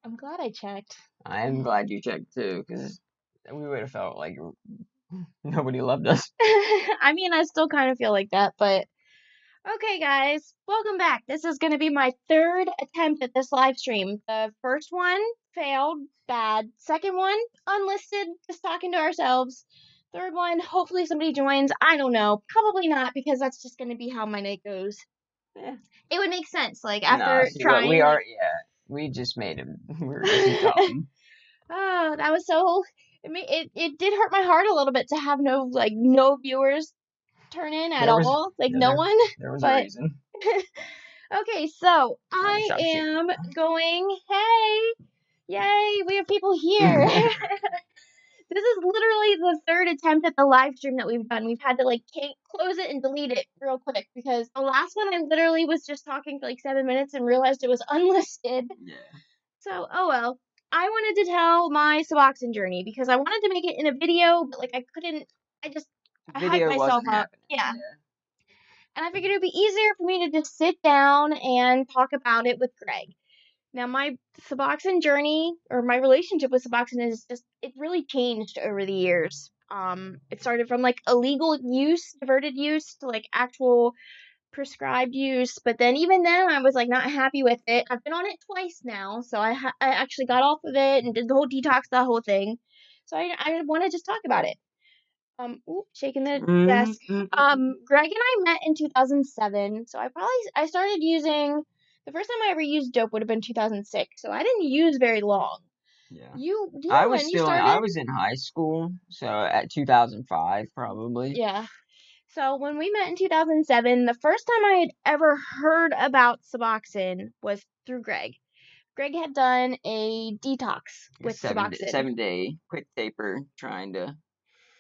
I'm glad I checked. I am glad you checked too, because we would have felt like nobody loved us. I mean, I still kind of feel like that, but okay, guys, welcome back. This is going to be my third attempt at this live stream. The first one failed, bad. Second one, unlisted, just talking to ourselves. Third one, hopefully somebody joins. I don't know. Probably not, because that's just going to be how my night goes. Yeah. It would make sense, like, Nah, after see, we trying, are, yeah, we just made him. We were just dumb. oh, that was so. It did hurt my heart a little bit to have no viewers turn in at There was, all, like yeah, no one. there was a But reason. okay, so I'm gonna I stop shaking. am going. Hey, yay, we have people here. This is literally the third attempt at the live stream that we've done. We've had to like close it and delete it real quick because the last one I literally was just talking for like 7 minutes and realized it was unlisted. Yeah. So, oh well. I wanted to tell my Suboxone journey because I wanted to make it in a video, but like I couldn't. I just I hyped Video myself wasn't up. happening. Yeah. Yeah. And I figured it would be easier for me to just sit down and talk about it with Greg. Now, my Suboxone journey or my relationship with Suboxone is just, it really changed over the years. It started from like illegal use, diverted use, to like actual prescribed use. But then even then, I was like not happy with it. I've been on it twice now, so I actually got off of it and did the whole detox, the whole thing. So I want to just talk about it. Shaking the desk. Greg and I met in 2007, so I started using. The first time I ever used dope would have been 2006, so I didn't use very long. Yeah. Do you know when you I started? was in high school, so at 2005 probably. Yeah. So when we met in 2007, the first time I had ever heard about Suboxone was through Greg. Greg had done a detox A with Suboxone. 7 day quick taper, trying to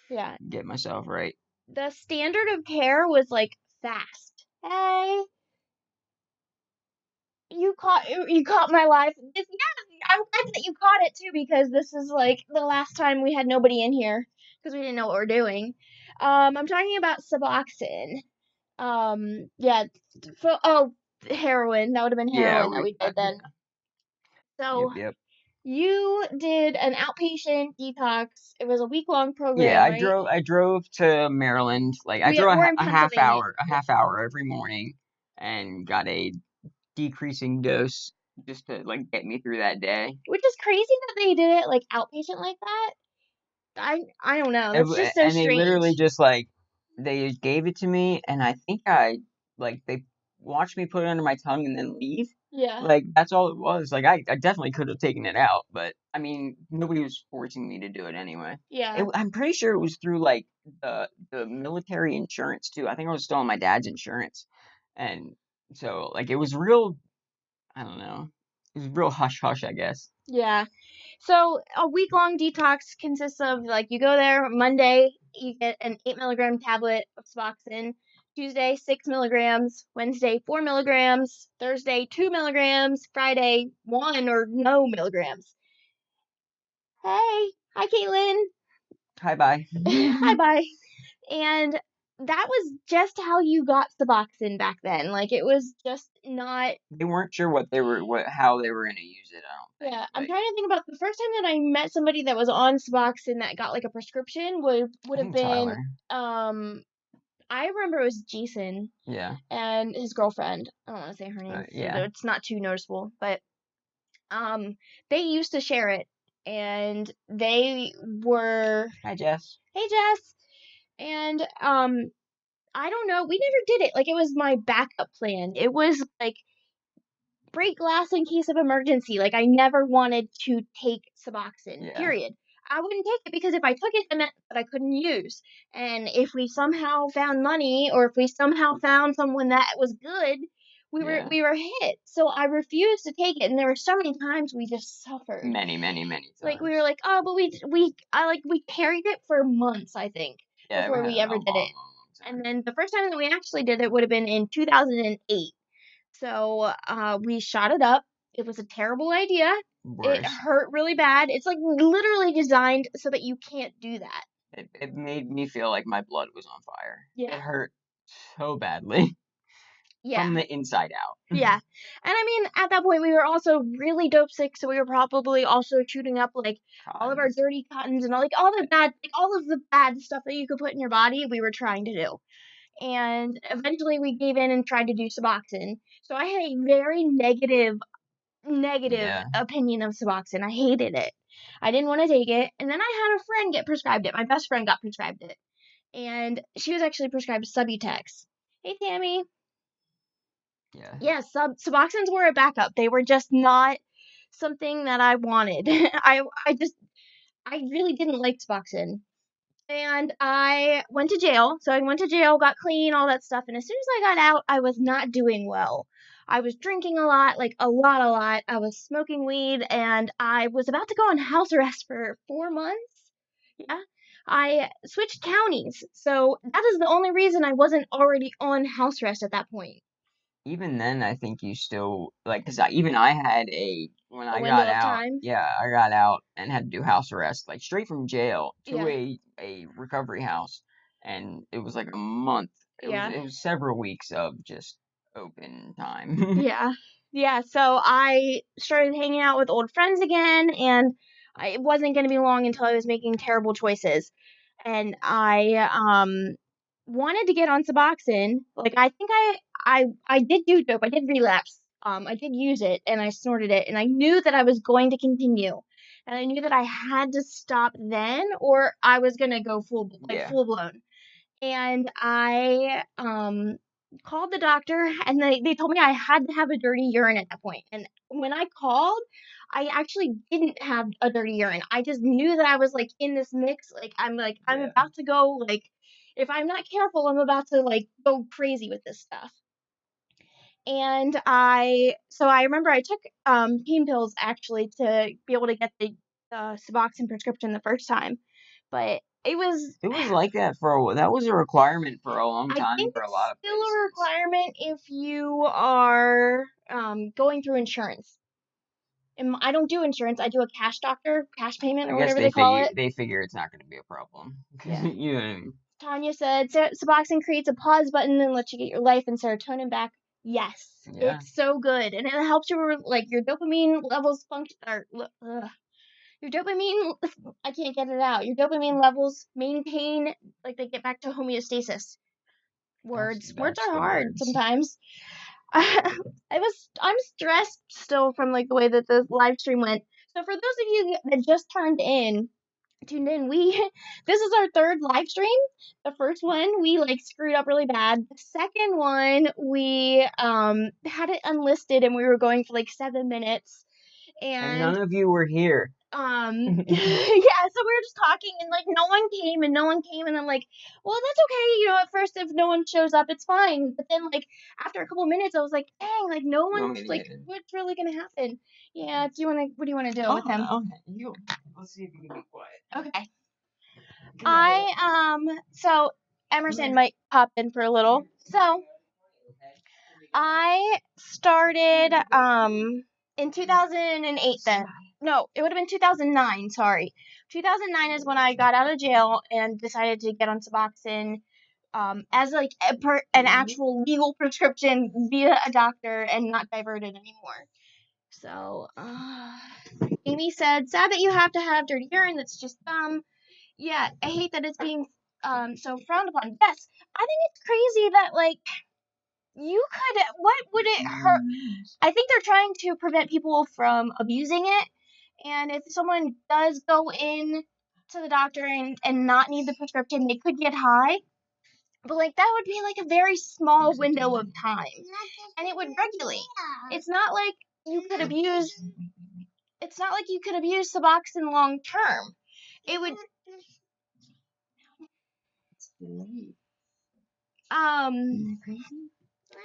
Yeah. get myself right. The standard of care was like fast. Hey, you caught my life. Yeah, I'm glad that you caught it too because this is like the last time we had nobody in here because we didn't know what we're doing. I'm talking about Suboxone. Yeah, heroin. That would have been Yeah, heroin that we did then. yep, So yep. you did an outpatient detox. It was a week-long Yeah, program, right? I drove to Maryland. Like I We're drove in a half Pennsylvania. hour, Yeah. every morning, and got a decreasing dose just to like get me through that day. Which is crazy that they did it like outpatient like that. I don't know. That's just so And they literally strange. just like they gave it to me, and I think they watched me put it under my tongue and then leave. Yeah. Like that's all it was. Like I definitely could have taken it out, but I mean nobody was forcing me to do it anyway. Yeah. I'm pretty sure it was through like the military insurance too. I think I was still on my dad's insurance, and so like it was real. I don't know. It was real hush hush, I guess. Yeah. So a week long detox consists of like you go there Monday, you get an 8 milligram tablet of Suboxone. Tuesday 6 milligrams. Wednesday 4 milligrams. Thursday 2 milligrams. Friday 1 or no milligrams. Hey, hi Caitlin. Hi bye. Hi bye. And that was just how you got Suboxone back then. Like it was just not. They weren't sure what how they were gonna use it. I don't think. Yeah, I'm Like trying to think about the first time that I met somebody that was on Suboxone that got like a prescription would I have think been Tyler. um I remember it was Jason Yeah. and his girlfriend. I don't want to say her name so that Yeah. it's not too noticeable, but um they used to share it and they were Hi Jess. hey Jess and I don't know, we never did it. Like it was my backup plan. It was like break glass in case of emergency. Like I never wanted to take Suboxone. Yeah. Period. I wouldn't take it because if I took it, it meant that I couldn't use. And if we somehow found money, or if we somehow found someone that was good, Yeah. we were hit. So I refused to take it, and there were so many times we just suffered. Many Like we were times. like, oh, but we carried it for months, I think, Yeah, we before had we a ever long, did it. long And time. then the first time that we actually did it would have been in 2008. So we shot it up. It was a terrible idea. It Worse. hurt really bad. It's like literally designed so that you can't do that. It made me feel like my blood was on fire. Yeah. It hurt so badly. Yeah. From the inside out. Yeah. And I mean, at that point, we were also really dope sick, so we were probably also shooting up like all of our Cottons. dirty cottons and all the bad, like all of the bad stuff that you could put in your body. We were trying to do, and eventually we gave in and tried to do Suboxone. So I had a very negative Yeah. opinion of Suboxone. I hated it. I didn't want to take it, and then I had a friend get prescribed it. My best friend got prescribed it, and she was actually prescribed Subutex. Hey, Tammy. Yeah. Yeah, Suboxones were a backup. They were just not something that I wanted. I really didn't like Suboxone. And I went to jail. So I went to jail, got clean, all that stuff. And as soon as I got out, I was not doing well. I was drinking a lot, like a lot. I was smoking weed, and I was about to go on house arrest for 4 months. Yeah. I switched counties. So that is the only reason I wasn't already on house arrest at that point. Even then, I think you still like, cause even I had when A I window got of out. time. Yeah, I got out and had to do house arrest, like straight from jail to Yeah. a recovery house, and it was like a month. Yeah. It was several weeks of just open time. Yeah. Yeah. So I started hanging out with old friends again, and it wasn't going to be long until I was making terrible choices. And I wanted to get on Suboxone. Like I think I did do dope. I did relapse. I did use it and I snorted it, and I knew that I was going to continue. And I knew that I had to stop then or I was going to go Yeah. full blown. And I called the doctor, and they told me I had to have a dirty urine at that point. And when I called, I actually didn't have a dirty urine. I just knew that I was like in this mix. Like I'm Yeah. about to go, like if I'm not careful, I'm about to like go crazy with this stuff. And I remember I took pain pills actually to be able to get the Suboxone prescription the first time, but it was It was like that that was a requirement for a long I time think for a it's lot of still a places. requirement if you are going through insurance. And I don't do insurance. I do a cash doctor, cash payment, I or guess whatever they call it. they figure it's not going to be a problem. Yeah. You know what I mean? Tanya said Suboxone creates a pause button and lets you get your life and serotonin back. Yes, Yeah. it's so good, and it helps like your dopamine levels function or your dopamine. I can't get it out. Your dopamine levels maintain, like they get back to homeostasis. Words That's are the hard words. sometimes. I'm stressed still from like the way that the live stream went. So for those of you that just tuned in, we this is our third live stream. The first one we like screwed up really bad. The second one we had it unlisted and we were going for like 7 minutes, And and none of you were here. yeah, so we were just talking and like no one came, and I'm like, well, that's okay, at first if no one shows up it's fine, but then like after a couple minutes I was like, dang, like no You want one's me to like, get in? what's really gonna happen? Yeah, what do you want to do with him? Okay. Let's see if you can be quiet. Okay. Come here, little. So Emerson might pop in for a little. So I started in 2008 then. No, it would have been 2009, sorry. 2009 is when I got out of jail and decided to get on Suboxone as like an actual legal prescription via a doctor and not diverted anymore. So, Amy said, sad that you have to have dirty urine. That's just dumb. Yeah, I hate that it's being so frowned upon. Yes, I think it's crazy that like you could. What would it hurt? I think they're trying to prevent people from abusing it. And if someone does go in to the doctor and not need the prescription, they could get high. But like that would be like a very small window of time, and it would regulate. It's not like you could abuse. It's not like you could abuse Suboxone long term. It would.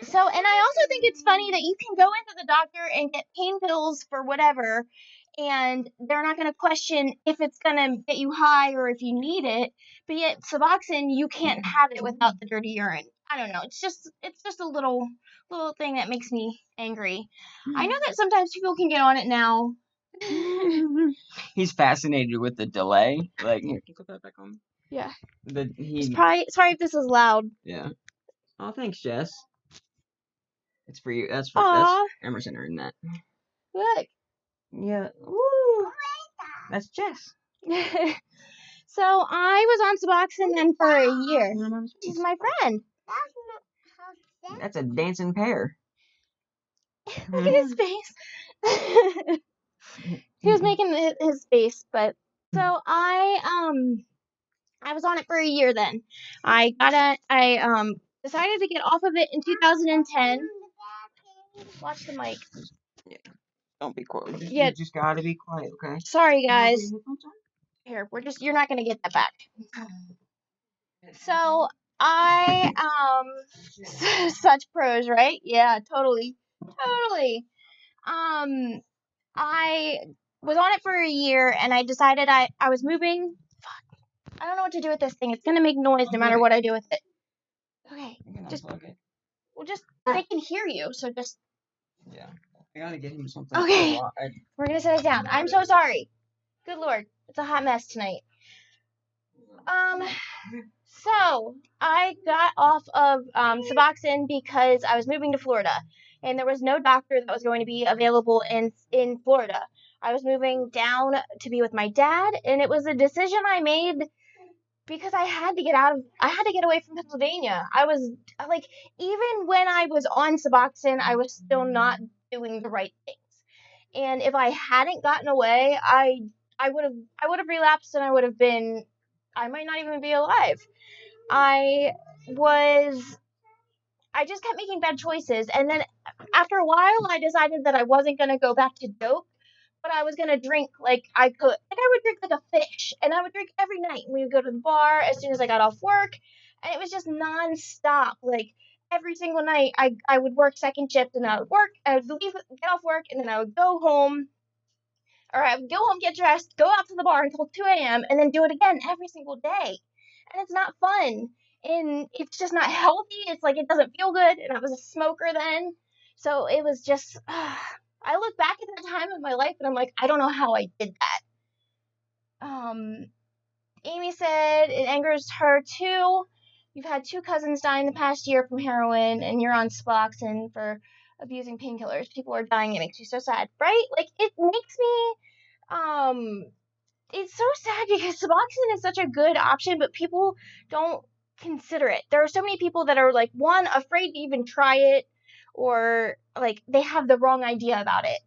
So, and I also think it's funny that you can go into the doctor and get pain pills for whatever, and they're not going to question if it's going to get you high or if you need it. But yet, Suboxone, you can't have it without the dirty urine. I don't know. It's just a little thing that makes me angry. I know that sometimes people can get on it now. He's fascinated with the delay. Like, here, can you put that back on? Yeah. Sorry if this is loud. Yeah. Oh, thanks, Jess. It's for you. That's Aw, Emerson earned that. look. Yeah. Ooh. That's Jess. So I was on Suboxone then for a year. She's my friend. That's a dancing pear. Look at his face. He was making his face, but so I was on it for a year then. I decided to get off of it in 2010. Watch the mic. Yeah. Don't be quiet. Yeah. You just gotta be quiet, okay? Sorry guys. Here, you're not gonna get that back. So I such pros, right? Yeah, totally. Totally. Um I was on it for a year and I decided I was moving. I don't know what to do with this thing. It's gonna make noise no matter what I do with it. Okay. Just they can hear you, so just Yeah. I gotta get him something. okay. We're gonna set it down. I'm so sorry. Good lord, it's a hot mess tonight. So I got off of Suboxone because I was moving to Florida, and there was no doctor that was going to be available in Florida. I was moving down to be with my dad, and it was a decision I made because I had to get away from Pennsylvania. I was like, even when I was on Suboxone, I was still not doing the right things. And if I hadn't gotten away, I would have relapsed and I might not even be alive. I was I just kept making bad choices, and then after a while I decided that I wasn't going to go back to dope, but I was going to drink like I could. Like I would drink like a fish, and I would drink every night. We would go to the bar as soon as I got off work, and it was just nonstop. Like every single night I would work second shift, and I would get off work, and then I would go home, or I would go home, get dressed, go out to the bar until 2 a.m., and then do it again every single day. And it's not fun. And it's just not healthy. It's like it doesn't feel good. And I was a smoker then. So it was just, I look back at that time in my life and I'm like, I don't know how I did that. Amy said it angers her too. You've had 2 cousins die in the past year from heroin, and you're on Suboxone for abusing painkillers. People are dying. It makes you so sad, right? Like it makes me um it's so sad because Suboxone is such a good option, but people don't consider it. There are so many people that are like one afraid to even try it, or like they have the wrong idea about it.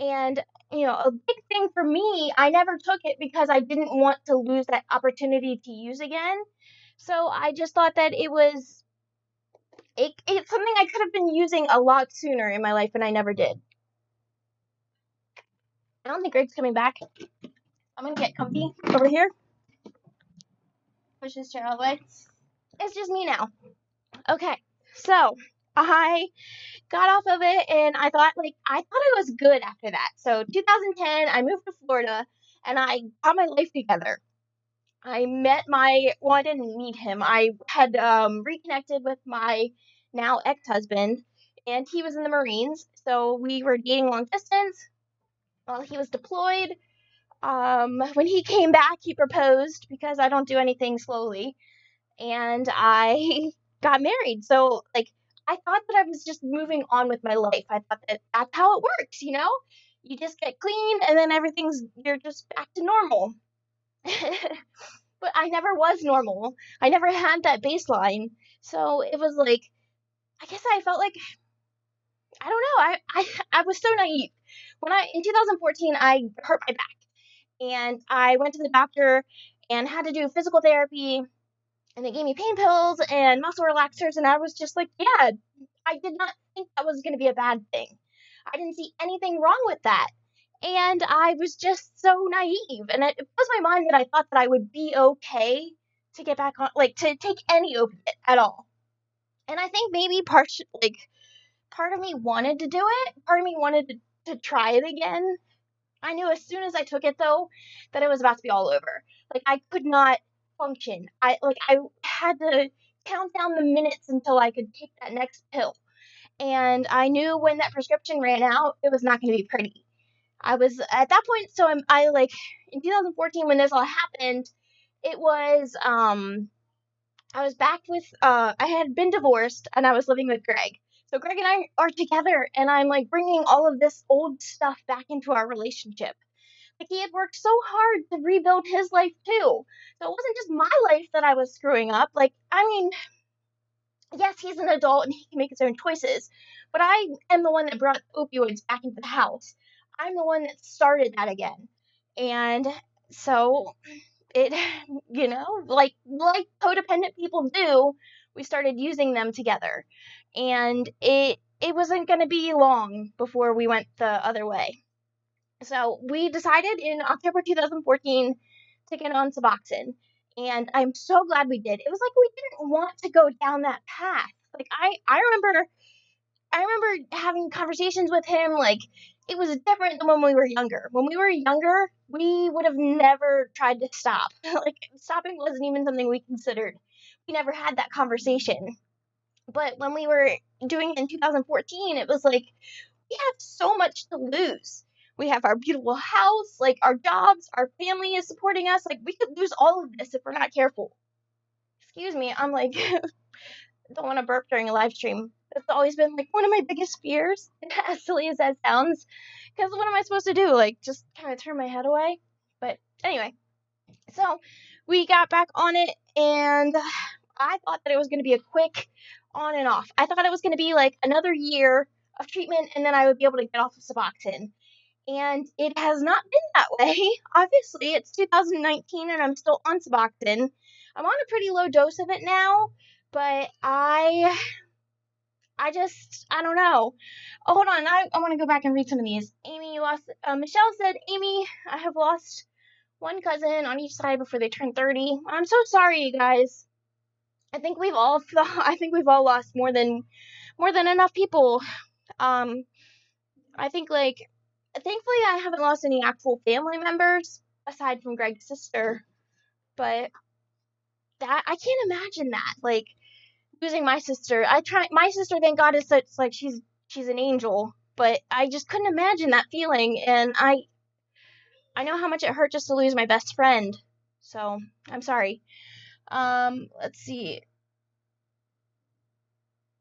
And a big thing for me, I never took it because I didn't want to lose that opportunity to use again. So I just thought that it's something I could have been using a lot sooner in my life, and I never did. I don't think Greg's coming back. I'm gonna get comfy over here. Push this chair out of the way. It's just me now. Okay, so I got off of it and I thought I was good after that. So 2010, I moved to Florida and I got my life together. I met well, I didn't meet him. I had reconnected with my now ex-husband, and he was in the Marines. So we were dating long distance while he was deployed. When he came back, he proposed because I don't do anything slowly, and I got married. So, like, I thought that I was just moving on with my life. I thought that that's how it works, you know? You just get clean and then you're just back to normal. But I never was normal. I never had that baseline. So it was like, I guess I felt like, I don't know, I was so naive. In 2014, I hurt my back and I went to the doctor and had to do physical therapy, and they gave me pain pills and muscle relaxers, and I was just like, yeah, I did not think that was going to be a bad thing. I didn't see anything wrong with that. And I was just so naive. And it was my mind that I thought that I would be okay to get back on, like, to take any opiate at all. And I think maybe part of me wanted to do it. Part of me wanted to try it again. I knew as soon as I took it though that it was about to be all over. Like I could not function. I had to count down the minutes until I could take that next pill. And I knew when that prescription ran out, it was not going to be pretty. I was at that point, so I like in 2014 when this all happened, it was I was back with I had been divorced and I was living with Greg. So Greg and I are together, and I'm like bringing all of this old stuff back into our relationship. Like he had worked so hard to rebuild his life too. So it wasn't just my life that I was screwing up. Like, I mean, yes, he's an adult and he can make his own choices, but I am the one that brought opioids back into the house. I'm the one that started that again. And so it, like codependent people do, we started using them together. And it wasn't going to be long before we went the other way. So we decided in October 2014 to get on Suboxone. And I'm so glad we did. It was like we didn't want to go down that path. Like I remember having conversations with him like it was different than when we were younger. When we were younger, we would have never tried to stop. Like stopping wasn't even something we considered. We never had that conversation. But when we were doing it in 2014, it was like we have so much to lose. We have our beautiful house, like our jobs, our family is supporting us. Like we could lose all of this if we're not careful. Excuse me, I'm like don't want to burp during a live stream. That's always been like one of my biggest fears, as silly as that sounds. Because what am I supposed to do? Like just kind of turn my head away? But anyway, so we got back on it, and I thought that it was going to be a quick on and off. I thought it was going to be like another year of treatment, and then I would be able to get off of Suboxone. And it has not been that way. Obviously, it's 2019 and I'm still on Suboxone. I'm on a pretty low dose of it now, but I don't know. Oh, hold on. I want to go back and read some of these. Amy, you lost. Michelle said, Amy, I have lost one cousin on each side before they turn 30. I'm so sorry, you guys. I think we've all lost more than enough people. Um, I think like thankfully I haven't lost any actual family members aside from Greg's sister, but that I can't imagine that. Like losing my sister. My sister, thank God, is such like she's an angel, but I just couldn't imagine that feeling, and I know how much it hurt just to lose my best friend. So I'm sorry. Let's see.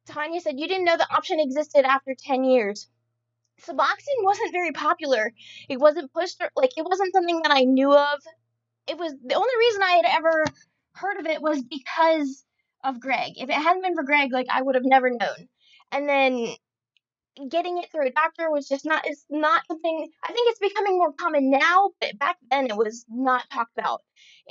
Tanya said you didn't know the option existed after 10 years. Suboxone wasn't very popular. It wasn't pushed, like it wasn't something that I knew of. It was the only reason I had ever heard of it was because of Greg. If it hadn't been for Greg, like I would have never known. And then getting it through a doctor was just not is not something. I think it's becoming more common now, but back then it was not talked about.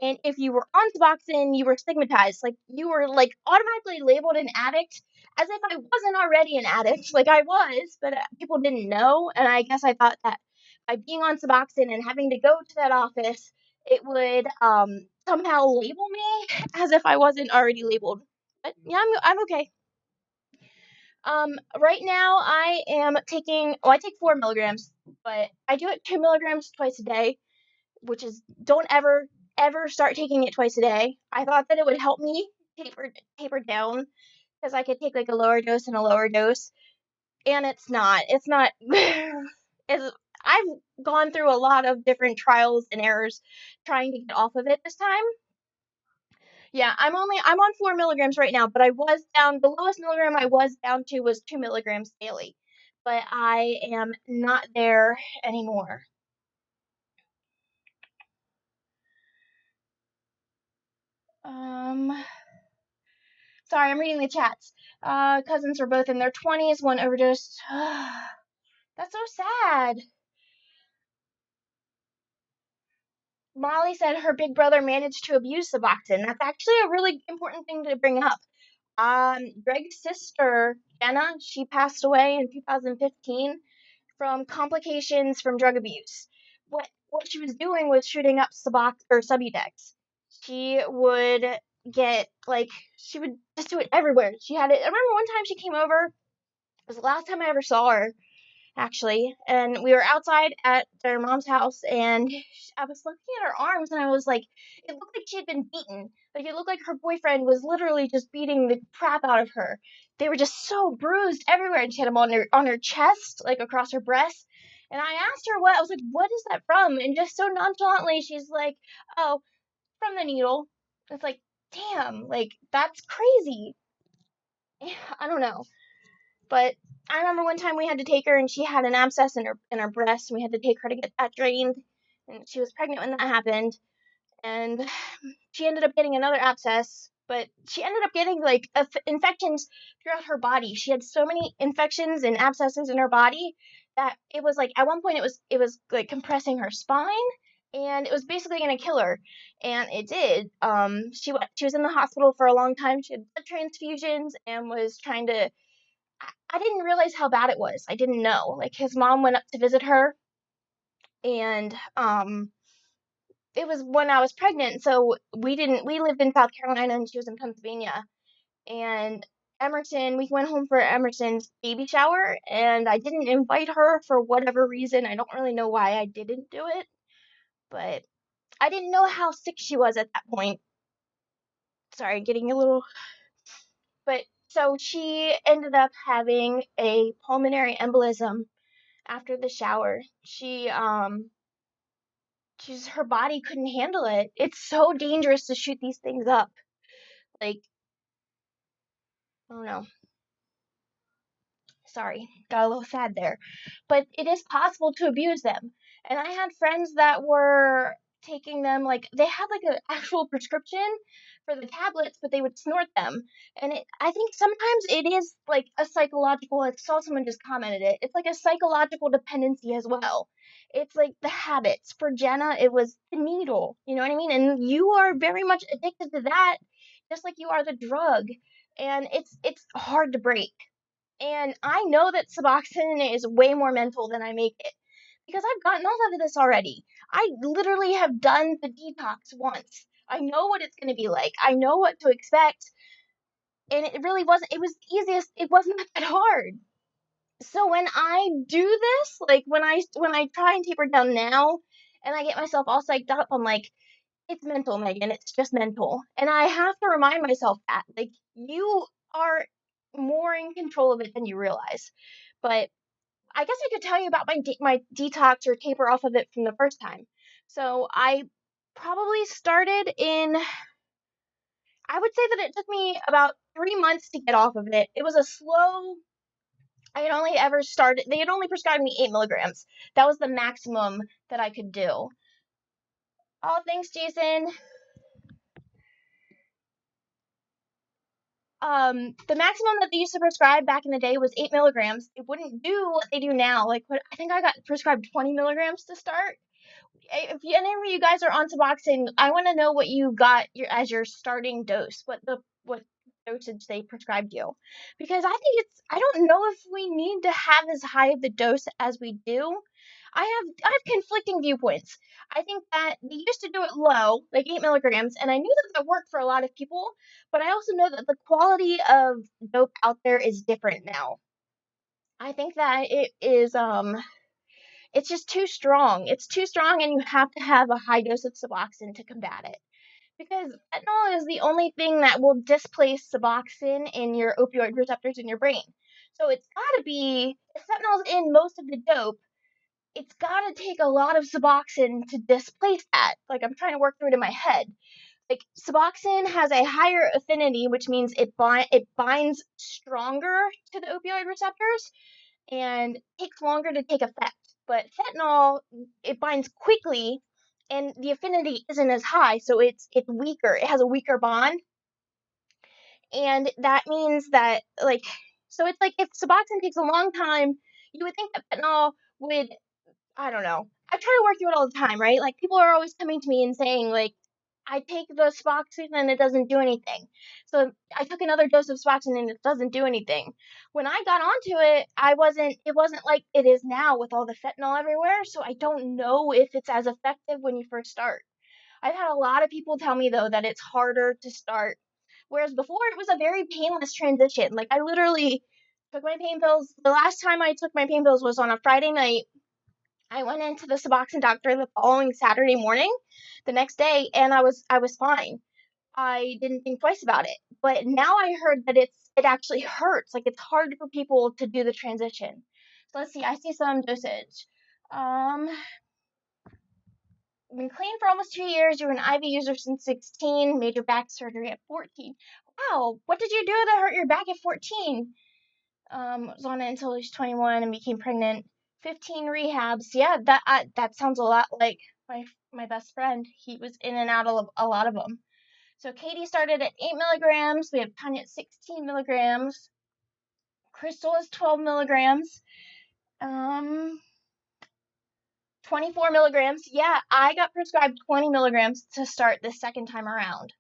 And if you were on Suboxone, you were stigmatized. Like you were like automatically labeled an addict, as if I wasn't already an addict. Like I was, but people didn't know. And I guess I thought that by being on Suboxone and having to go to that office, it would somehow label me as if I wasn't already labeled. But yeah, I'm okay. Right now I am taking, I take 4 milligrams, but I do it 2 milligrams twice a day, which is, don't ever start taking it twice a day. I thought that it would help me taper down because I could take like a lower dose and a lower dose, and it's not, it's, I've gone through a lot of different trials and errors trying to get off of it this time. Yeah, I'm on 4 milligrams right now, but I was down, the lowest milligram I was down to was 2 milligrams daily. But I am not there anymore. Um Sorry, I'm reading the chats. Cousins are both in their 20s, one overdosed. That's so sad. Molly said her big brother managed to abuse Suboxone. That's actually a really important thing to bring up. Greg's sister, Jenna, she passed away in 2015 from complications from drug abuse. What she was doing was shooting up Subutex. She would get like she would just do it everywhere. She had it. I remember one time she came over. It was the last time I ever saw her, actually. And we were outside at their mom's house, and I was looking at her arms, and I was like, it looked like she had been beaten. Like it looked like her boyfriend was literally just beating the crap out of her. They were just so bruised everywhere, and she had them on her chest, like across her breast. And I asked her what I was like, what is that from? And just so nonchalantly, she's like, oh, from the needle. It's like, damn, like that's crazy. I don't know. But I remember one time we had to take her, and she had an abscess in her breast, and we had to take her to get that drained. And she was pregnant when that happened, and she ended up getting another abscess. But she ended up getting like infections throughout her body. She had so many infections and abscesses in her body that it was like at one point it was like compressing her spine, and it was basically gonna kill her. And it did. She was in the hospital for a long time. She had blood transfusions and was trying to. I didn't realize how bad it was. I didn't know. Like his mom went up to visit her, and it was when I was pregnant, so we lived in South Carolina and she was in Pennsylvania. And we went home for Emerson's baby shower, and I didn't invite her for whatever reason. I don't really know why I didn't do it, but I didn't know how sick she was at that point. Sorry, getting a little. But so she ended up having a pulmonary embolism after the shower. She's her body couldn't handle it. It's so dangerous to shoot these things up. Like, oh no. Sorry, got a little sad there. But it is possible to abuse them. And I had friends that were taking them, like they had like an actual prescription for the tablets, but they would snort them. And I think sometimes it is like a psychological, I saw someone just commented it. It's like a psychological dependency as well. It's like the habits. For Jenna, it was the needle. You know what I mean? And you are very much addicted to that, just like you are the drug. And it's hard to break. And I know that Suboxone is way more mental than I make it because I've gotten off of this already. I literally have done the detox once. I know what it's going to be like. I know what to expect. And it really wasn't, it was easiest, it wasn't that hard. So when I do this, like when I try and taper down now and I get myself all psyched up, I'm like, it's mental, Megan. It's just mental. And I have to remind myself that, like, you are more in control of it than you realize. But I guess I could tell you about my detox or taper off of it from the first time. So I probably started in. I would say that it took me about 3 months to get off of it. It was a slow. I had only ever started. They had only prescribed me 8 milligrams. That was the maximum that I could do. Oh, thanks, Jason. The maximum that they used to prescribe back in the day was 8 milligrams. It wouldn't do what they do now. Like, what I think I got prescribed 20 milligrams to start. If any of you guys are on Suboxone, I want to know what you got as your starting dose. What dosage they prescribed you, because I don't know if we need to have as high of the dose as we do. I have conflicting viewpoints. I think that they used to do it low, like 8 milligrams, and I knew that worked for a lot of people. But I also know that the quality of dope out there is different now. I think that it's just too strong. It's too strong, and you have to have a high dose of Suboxone to combat it. Because fentanyl is the only thing that will displace Suboxone in your opioid receptors in your brain. So it's gotta be, if fentanyl's in most of the dope, it's gotta take a lot of Suboxone to displace that. Like, I'm trying to work through it in my head. Like, Suboxone has a higher affinity, which means it binds stronger to the opioid receptors and takes longer to take effect. But fentanyl, it binds quickly and the affinity isn't as high, so it's weaker. It has a weaker bond. And that means that, like, so it's like if Suboxone takes a long time, you would think that fentanyl would, I don't know. I try to work through it all the time, right? Like, people are always coming to me and saying, like, I take the Suboxone and it doesn't do anything. So I took another dose of Suboxone and it doesn't do anything. When I got onto it, it wasn't like it is now with all the fentanyl everywhere. So I don't know if it's as effective when you first start. I've had a lot of people tell me though that it's harder to start. Whereas before it was a very painless transition. Like, I literally took my pain pills. The last time I took my pain pills was on a Friday night. I went into the Suboxone doctor the following Saturday morning, the next day, and I was fine. I didn't think twice about it. But now I heard that it actually hurts. Like, it's hard for people to do the transition. So let's see. I see some dosage. Um, been clean for almost 2 years. You were an IV user since 16. Major back surgery at 14. Wow. What did you do that hurt your back at 14? Was on it until she was 21 and became pregnant. 15 rehabs. Yeah, that sounds a lot like my best friend. He was in and out of a lot of them. So Katie started at 8 milligrams. We have Tanya at 16 milligrams. Crystal is 12 milligrams. 24 milligrams. Yeah, I got prescribed 20 milligrams to start the second time around.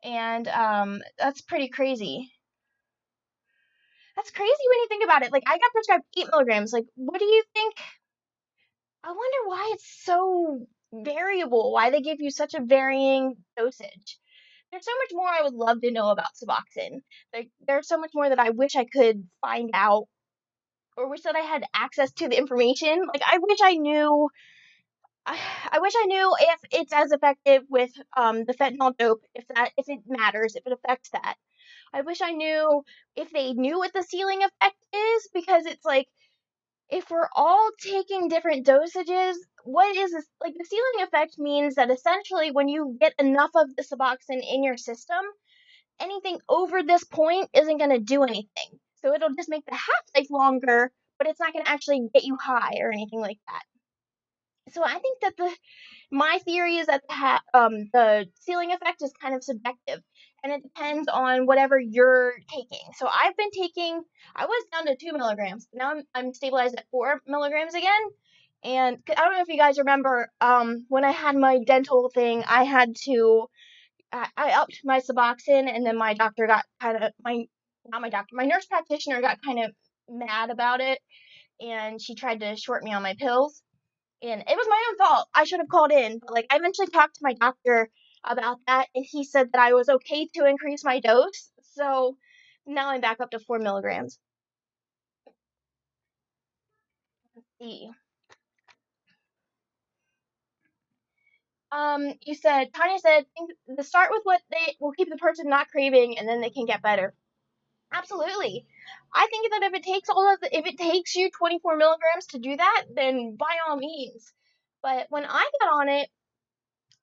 And that's pretty crazy. That's crazy when you think about it. Like, I got prescribed 8 milligrams. Like, what do you think? I wonder why it's so variable, why they give you such a varying dosage. There's so much more I would love to know about Suboxone. Like, there's so much more that I wish I could find out or wish that I had access to the information. Like, I wish I knew. I wish I knew if it's as effective with the fentanyl dope, if it matters, if it affects that. I wish I knew if they knew what the ceiling effect is, because it's like, if we're all taking different dosages, what is this? Like, the ceiling effect means that essentially when you get enough of the Suboxone in your system, anything over this point isn't going to do anything. So it'll just make the half life longer, but it's not going to actually get you high or anything like that. So I think that my theory is that the ceiling effect is kind of subjective, and it depends on whatever you're taking. So I was down to 2 milligrams, but now I'm stabilized at 4 milligrams again. And I don't know if you guys remember, when I had my dental thing, I upped my Suboxone, and then my doctor got kind of not my doctor, my nurse practitioner got kind of mad about it, and she tried to short me on my pills. And it was my own fault. I should have called in. But like, I eventually talked to my doctor about that, and he said that I was okay to increase my dose. So now I'm back up to 4 milligrams. Let's see. Tanya said, to start with what they will keep the person not craving, and then they can get better. Absolutely. I think that if it takes you 24 milligrams to do that, then by all means. But when I got on it,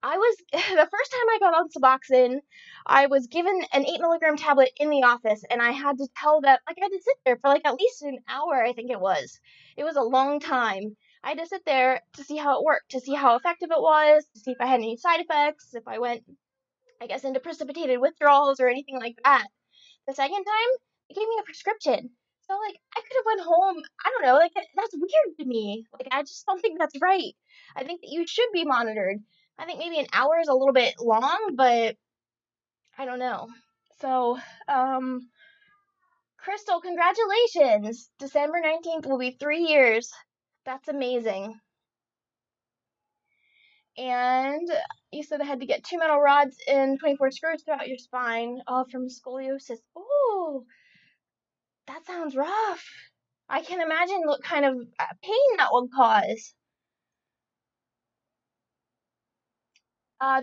I was the first time I got on Suboxone, I was given an 8 milligram tablet in the office, and I had to I had to sit there for like at least an hour, I think it was. It was a long time. I had to sit there to see how it worked, to see how effective it was, to see if I had any side effects, if I went, I guess, into precipitated withdrawals or anything like that. The second time, they gave me a prescription. So like, I could have went home. I don't know. Like, that's weird to me. Like, I just don't think that's right. I think that you should be monitored. I think maybe an hour is a little bit long, but I don't know. So, Crystal, congratulations! December 19th will be 3 years. That's amazing. And you said I had to get 2 metal rods and 24 screws throughout your spine, all from scoliosis. Oh, that sounds rough. I can imagine what kind of pain that would cause.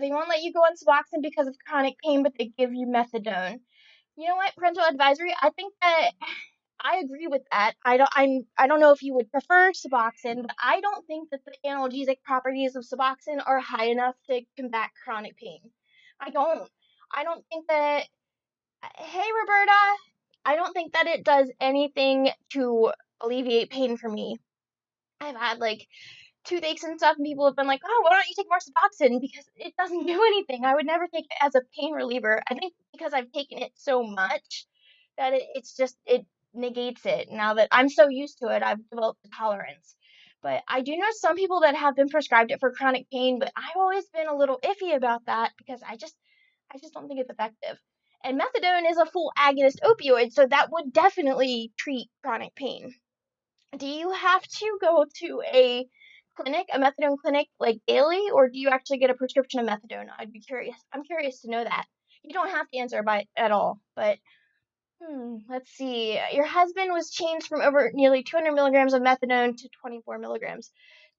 They won't let you go on Suboxone because of chronic pain, but they give you methadone. You know what? Parental advisory. I think that I agree with that. I don't know if you would prefer Suboxone, but I don't think that the analgesic properties of Suboxone are high enough to combat chronic pain. I don't. I don't think that. Hey, Roberta. I don't think that it does anything to alleviate pain for me. I've had like toothaches and stuff, and people have been like, "Oh, why don't you take more Suboxone?" Because it doesn't do anything. I would never take it as a pain reliever. I think because I've taken it so much that it negates it. Now that I'm so used to it, I've developed a tolerance. But I do know some people that have been prescribed it for chronic pain, but I've always been a little iffy about that because I just don't think it's effective. And methadone is a full agonist opioid, so that would definitely treat chronic pain. Do you have to go to a methadone clinic, like daily, or do you actually get a prescription of methadone? I'd be curious. I'm curious to know that. You don't have to answer by at all, but let's see. Your husband was changed from over nearly 200 milligrams of methadone to 24 milligrams.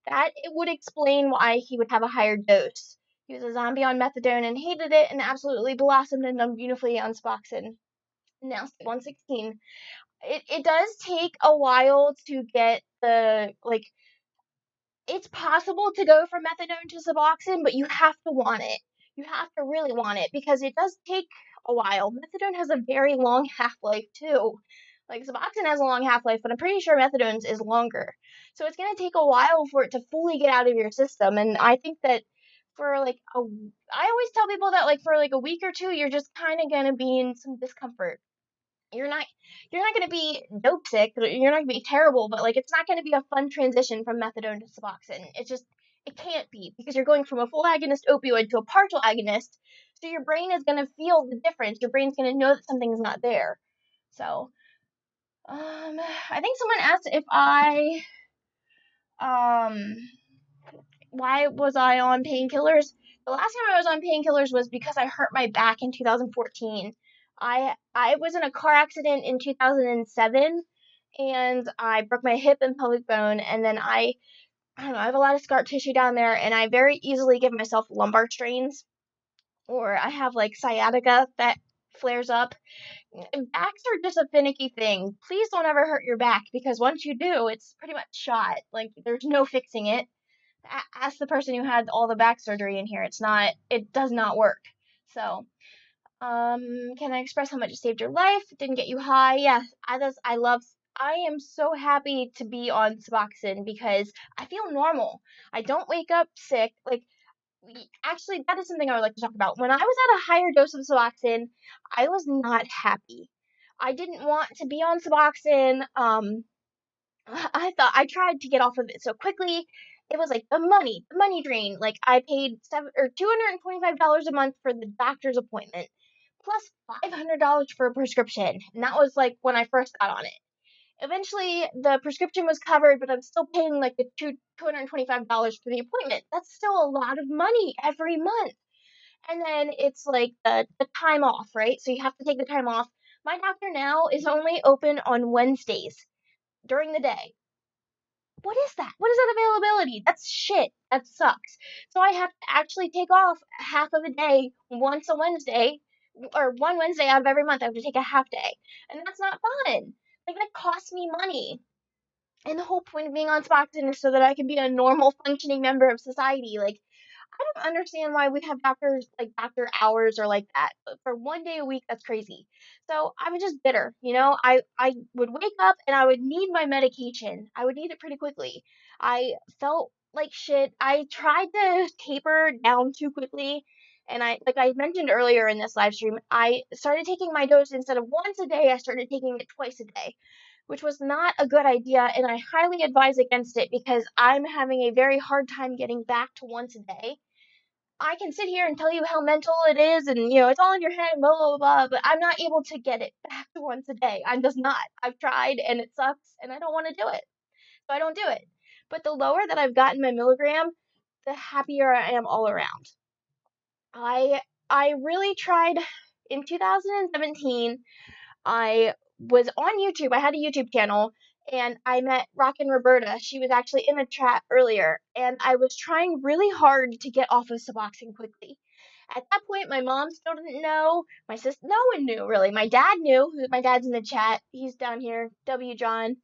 That it would explain why he would have a higher dose. He was a zombie on methadone and hated it, and absolutely blossomed and done beautifully on Suboxone. Now 116. It does take a while to get it's possible to go from methadone to Suboxone, but you have to want it. You have to really want it because it does take a while. Methadone has a very long half-life too. Like, Suboxone has a long half-life, but I'm pretty sure methadone's is longer. So it's gonna take a while for it to fully get out of your system, and I think that for, like, I always tell people that, like, for, like, a week or two, you're just kinda gonna be in some discomfort. You're not you're not gonna be dope sick, you're not gonna be terrible, but, like, it's not gonna be a fun transition from methadone to Suboxone. It can't be, because you're going from a full agonist opioid to a partial agonist, so your brain is gonna feel the difference. Your brain's gonna know that something's not there. So, I think someone asked if um, why was I on painkillers? The last time I was on painkillers was because I hurt my back in 2014. I was in a car accident in 2007, and I broke my hip and pelvic bone, and then I don't know, I have a lot of scar tissue down there, and I very easily give myself lumbar strains, or I have like sciatica that flares up. Backs are just a finicky thing. Please don't ever hurt your back, because once you do, it's pretty much shot. Like, there's no fixing it. Ask the person who had all the back surgery in here. It does not work. So, can I express how much it saved your life? Didn't get you high? Yeah, I am so happy to be on Suboxone because I feel normal. I don't wake up sick. Like, actually, that is something I would like to talk about. When I was at a higher dose of Suboxone, I was not happy. I didn't want to be on Suboxone. I tried to get off of it so quickly. It was like the money drain. Like, I paid $225 a month for the doctor's appointment, plus $500 for a prescription, and that was like when I first got on it. Eventually, the prescription was covered, but I'm still paying like the $225 for the appointment. That's still a lot of money every month. And then it's like the time off, right? So you have to take the time off. My doctor now is only open on Wednesdays during the day. What is that? What is that availability? That's shit. That sucks. So I have to actually take off half of a day once a Wednesday, or one Wednesday out of every month. I have to take a half day. And that's not fun. Like, that costs me money. And the whole point of being on Suboxone is so that I can be a normal functioning member of society. Like, I don't understand why we have doctors, like, doctor hours or like that. But for one day a week, that's crazy. So I was just bitter, you know. I would wake up and I would need my medication. I would need it pretty quickly. I felt like shit. I tried to taper down too quickly. And like I mentioned earlier in this live stream, I started taking my dose instead of once a day, I started taking it twice a day, which was not a good idea. And I highly advise against it because I'm having a very hard time getting back to once a day. I can sit here and tell you how mental it is, and it's all in your head, blah blah blah, but I'm not able to get it back to once a day. I'm just not. I've tried and it sucks, and I don't want to do it, so I don't do it. But the lower that I've gotten my milligram, the happier I am all around. I I really tried in 2017. I was on YouTube. I had a YouTube channel, and I met Rockin' Roberta. She was actually in the chat earlier, and I was trying really hard to get off of Suboxone quickly. At that point, my mom still didn't know. My sister, no one knew really. My dad knew. My dad's in the chat. He's down here. W. John.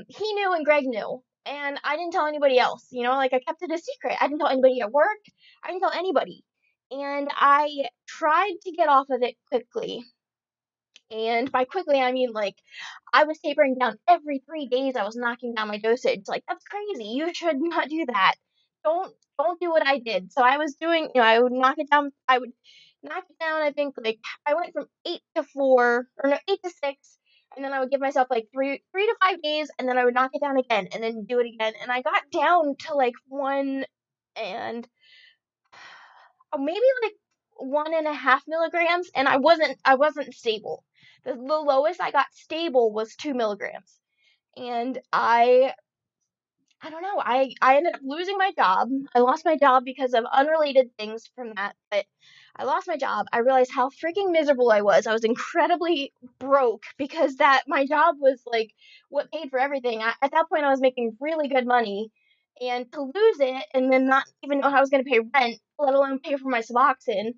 He knew, and Greg knew. And I didn't tell anybody else. Like, I kept it a secret. I didn't tell anybody at work. I didn't tell anybody. And I tried to get off of it quickly. And by quickly, I mean, like, I was tapering down every 3 days. I was knocking down my dosage. Like, that's crazy. You should not do that. Don't do what I did. So I was doing, I would knock it down. I would knock it down. I think, like, I went from 8 to 4, or no, 8 to 6, and then I would give myself like 3 to 5 days, and then I would knock it down again, and then do it again. And I got down to like 1 and maybe like 1.5 milligrams, and I wasn't stable. The lowest I got stable was 2 milligrams, and I don't know. I ended up losing my job. I lost my job because of unrelated things from that, but I lost my job. I realized how freaking miserable I was. I was incredibly broke because that my job was like what paid for everything. At that point, I was making really good money, and to lose it and then not even know how I was going to pay rent, let alone pay for my Suboxone,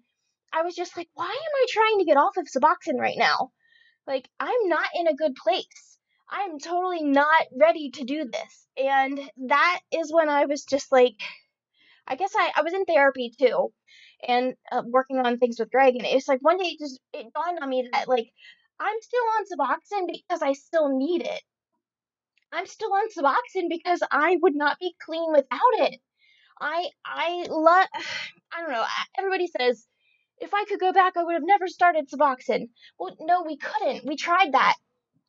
I was just like, why am I trying to get off of Suboxone right now? Like, I'm not in a good place. I'm totally not ready to do this. And that is when I was just like, I guess I was in therapy too, and working on things with Greg. And it's like one day it dawned on me that, like, I'm still on Suboxone because I still need it. I'm still on Suboxone because I would not be clean without it. I love I don't know. Everybody says if I could go back, I would have never started Suboxone. Well, no, we couldn't. We tried that.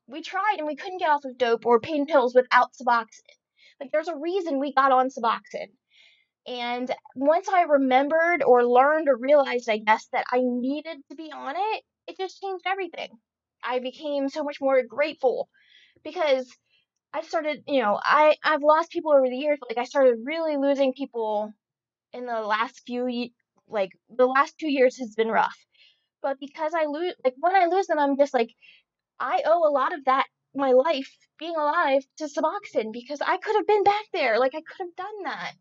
We tried and we couldn't get off of dope or pain pills without Suboxone. Like there's a reason we got on Suboxone. And once I remembered or learned or realized, I guess, that I needed to be on it, it just changed everything. I became so much more grateful because I started, I've lost people over the years. Like I started really losing people in the last like the last 2 years has been rough. But because I lose, like when I lose them, I'm just like, I owe a lot of that, my life being alive, to Suboxone because I could have been back there. Like I could have done that.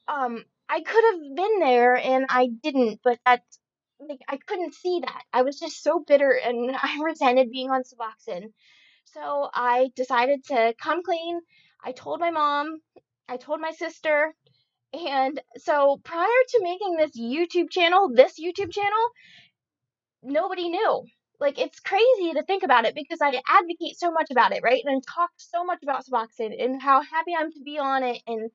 I could have been there and I didn't, but that's like I couldn't see that. I was just so bitter and I resented being on Suboxone. So I decided to come clean. I told my mom, I told my sister, and so prior to making this YouTube channel, nobody knew. Like it's crazy to think about it because I advocate so much about it, right? And I talk so much about Suboxone and how happy I'm to be on it, and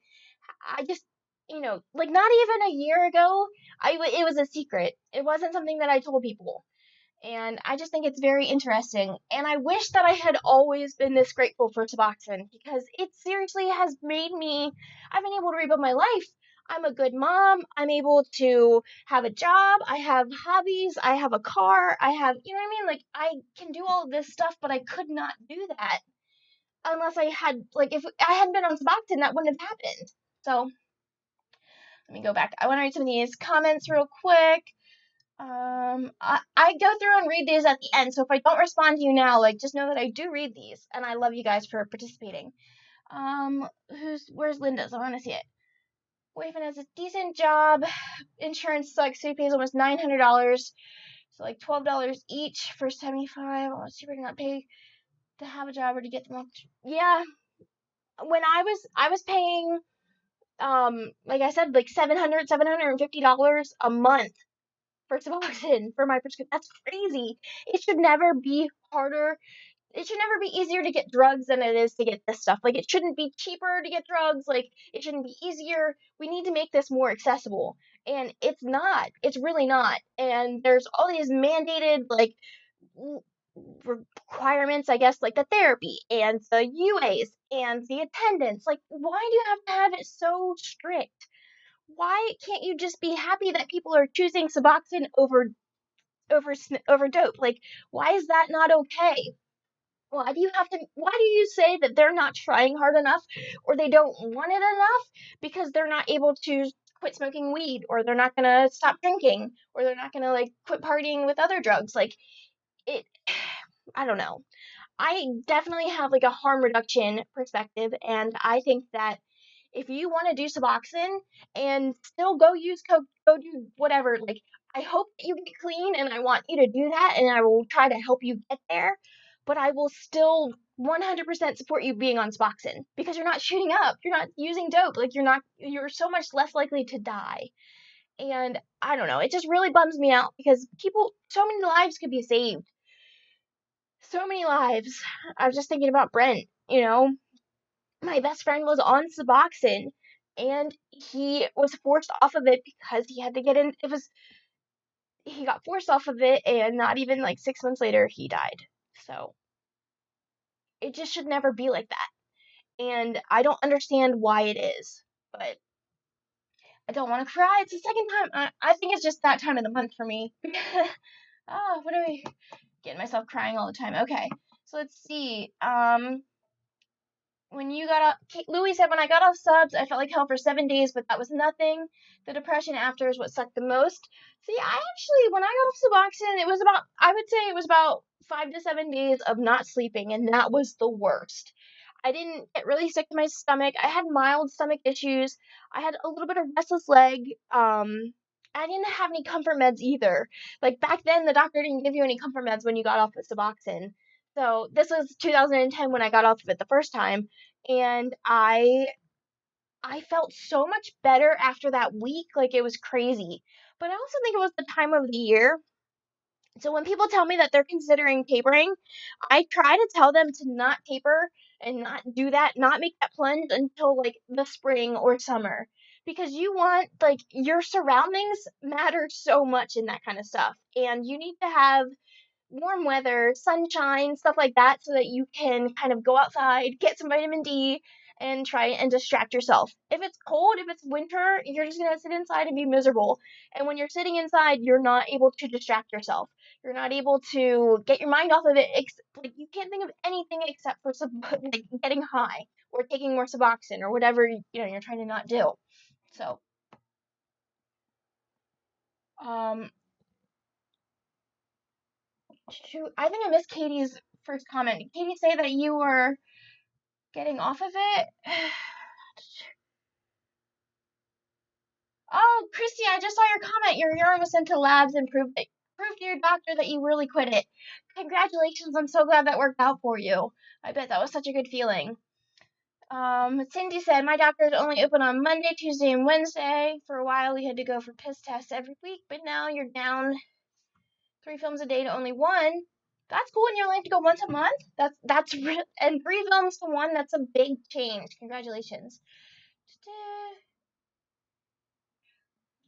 I just, like not even a year ago, it was a secret. It wasn't something that I told people. And I just think it's very interesting. And I wish that I had always been this grateful for Suboxone because it seriously has I've been able to rebuild my life. I'm a good mom. I'm able to have a job. I have hobbies. I have a car. I have, you know what I mean? Like, I can do all of this stuff, but I could not do that unless if I hadn't been on Suboxone, that wouldn't have happened. So, let me go back. I want to read some of these comments real quick. I go through and read these at the end, so if I don't respond to you now, like, just know that I do read these, and I love you guys for participating. Where's Linda's? I want to see it. Wayfin has a decent job. Insurance sucks, so he pays almost $900, so like $12 each for 75. Oh, super to not pay to have a job or to get them off. Yeah, when I was paying, like I said, like $750 a month for Suboxone for my prescription. That's crazy. It should never be harder. It should never be easier to get drugs than it is to get this stuff. Like, it shouldn't be cheaper to get drugs. Like, it shouldn't be easier. We need to make this more accessible. And it's not. It's really not. And there's all these mandated, like, requirements, I guess, like the therapy and the UAs and the attendance. Like, why do you have to have it so strict? Why can't you just be happy that people are choosing Suboxone over dope? Like, why is that not okay? Why do you say that they're not trying hard enough or they don't want it enough because they're not able to quit smoking weed or they're not going to stop drinking or they're not going to like quit partying with other drugs? Like it I don't know. I definitely have like a harm reduction perspective, and I think that if you want to do Suboxone and still go use coke, go do whatever. Like, I hope that you get clean, and I want you to do that, and I will try to help you get there. But I will still 100% support you being on Suboxone because you're not shooting up, you're not using dope, like you're so much less likely to die. And I don't know, it just really bums me out because so many lives could be saved, so many lives. I was just thinking about Brent, my best friend was on Suboxone and he was forced off of it because he had to get in. He got forced off of it and not even like 6 months later, he died. So it just should never be like that. And I don't understand why it is, but I don't want to cry. It's the second time. I think it's just that time of the month for me. Oh, what am I getting myself crying all the time? Okay, so let's see. When you got off, Louis said, when I got off subs, I felt like hell for 7 days, but that was nothing. The depression after is what sucked the most. See, when I got off Suboxone, I would say it was about 5 to 7 days of not sleeping, and that was the worst. I didn't get really sick to my stomach. I had mild stomach issues. I had a little bit of restless leg. I didn't have any comfort meds either. Like back then, the doctor didn't give you any comfort meds when you got off of Suboxone. So this was 2010 when I got off of it the first time, and I felt so much better after that week, like it was crazy. But I also think it was the time of the year. So when people tell me that they're considering tapering, I try to tell them to not taper and not do that, not make that plunge until like the spring or summer. Because you want, like, your surroundings matter so much in that kind of stuff. And you need to have warm weather, sunshine, stuff like that, so that you can kind of go outside, get some vitamin D, and try and distract yourself. If it's cold, if it's winter, you're just gonna sit inside and be miserable. And when you're sitting inside, you're not able to distract yourself. You're not able to get your mind off of it. Like, you can't think of anything except for like getting high or taking more Suboxone or whatever you're trying to not do. So, um, shoot, I think I missed Katie's first comment. Did Katie say that you were getting off of it? Oh, Christy, I just saw your comment. Your urine was sent to labs and proved to your doctor that you really quit it. Congratulations, I'm so glad that worked out for you. I bet that was such a good feeling. Cindy said, my doctor is only open on Monday, Tuesday, and Wednesday. For a while, we had to go for piss tests every week, but now you're down 3 films a day to only one. That's cool, and you only have to go once a month? And 3 films to one, that's a big change. Congratulations.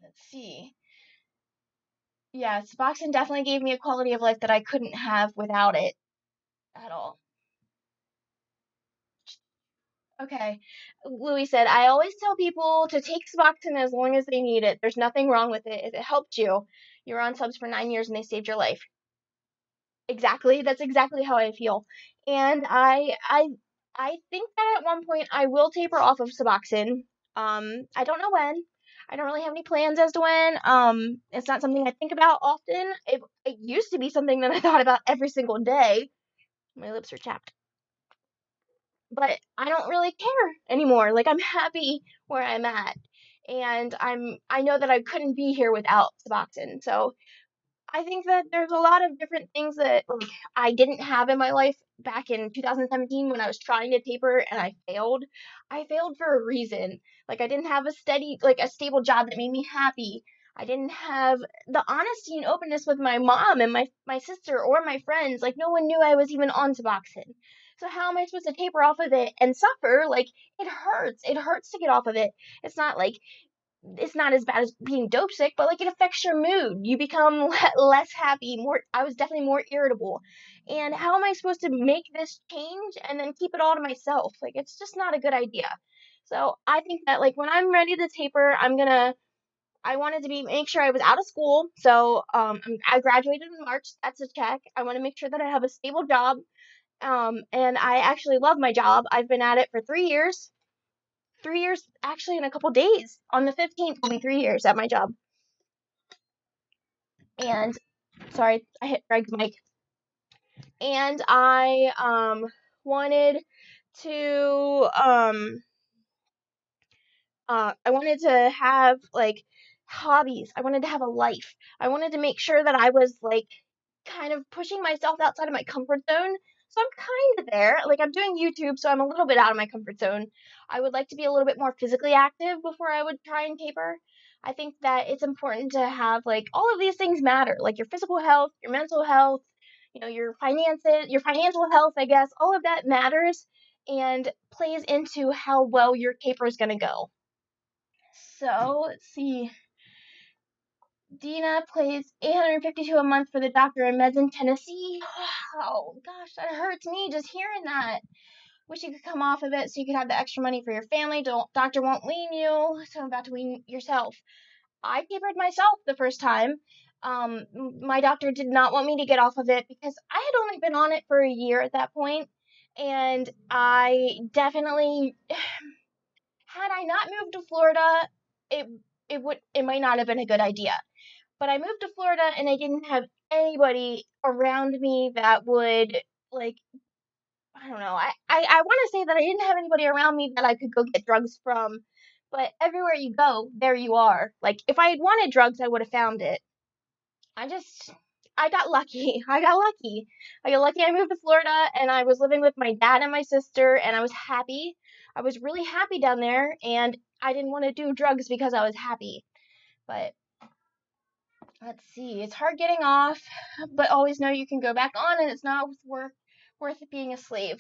Let's see. Yeah, Suboxone definitely gave me a quality of life that I couldn't have without it at all. Okay. Louis said, I always tell people to take Suboxone as long as they need it. There's nothing wrong with it. If it helped you, you were on subs for 9 years and they saved your life. Exactly. That's exactly how I feel. And I think that at one point I will taper off of Suboxone. I don't know when. I don't really have any plans as to when. It's not something I think about often. It used to be something that I thought about every single day. My lips are chapped. But I don't really care anymore. Like, I'm happy where I'm at. And I know that I couldn't be here without Suboxone. So I think that there's a lot of different things that like I didn't have in my life back in 2017 when I was trying to taper and I failed. I failed for a reason. Like, I didn't have a stable job that made me happy. I didn't have the honesty and openness with my mom and my sister or my friends. Like, no one knew I was even on Suboxone. So how am I supposed to taper off of it and suffer? Like, it hurts. It hurts to get off of it. It's not like it's not as bad as being dope sick, but like it affects your mood. You become less happy, more I was definitely more irritable. And how am I supposed to make this change and then keep it all to myself? Like, it's just not a good idea. So, I think that like when I'm ready to taper, I wanted to make sure I was out of school. So, I graduated in March. That's a check. I want to make sure that I have a stable job. And I actually love my job. I've been at it for 3 years. 3 years actually in a couple days. On the 15th will be 3 years at my job. And sorry, I hit Greg's mic. And wanted to I wanted to have like hobbies. I wanted to have a life. I wanted to make sure that I was like kind of pushing myself outside of my comfort zone. So I'm kind of there. Like, I'm doing YouTube, so I'm a little bit out of my comfort zone. I would like to be a little bit more physically active before I would try and taper. I think that it's important to have like all of these things matter, like your physical health, your mental health, your finances, your financial health, I guess. All of that matters and plays into how well your taper is going to go. So, let's see. Dina plays $852 a month for the doctor in meds in Tennessee. Oh gosh, that hurts me just hearing that. Wish you could come off of it so you could have the extra money for your family. Doctor won't wean you, so I'm about to wean yourself. I tapered myself the first time. My doctor did not want me to get off of it because I had only been on it for a year at that point, and I definitely, had I not moved to Florida, it it might not have been a good idea. But I moved to Florida and I didn't have anybody around me that would like I don't know. I want to say that I didn't have anybody around me that I could go get drugs from, but everywhere you go, there you are. Like, if I had wanted drugs, I would have found it. I just I got lucky. I got lucky. I got lucky I moved to Florida and I was living with my dad and my sister and I was happy. I was really happy down there and I didn't want to do drugs because I was happy. But Let's see. It's hard getting off, but always know you can go back on, and it's not worth being a slave.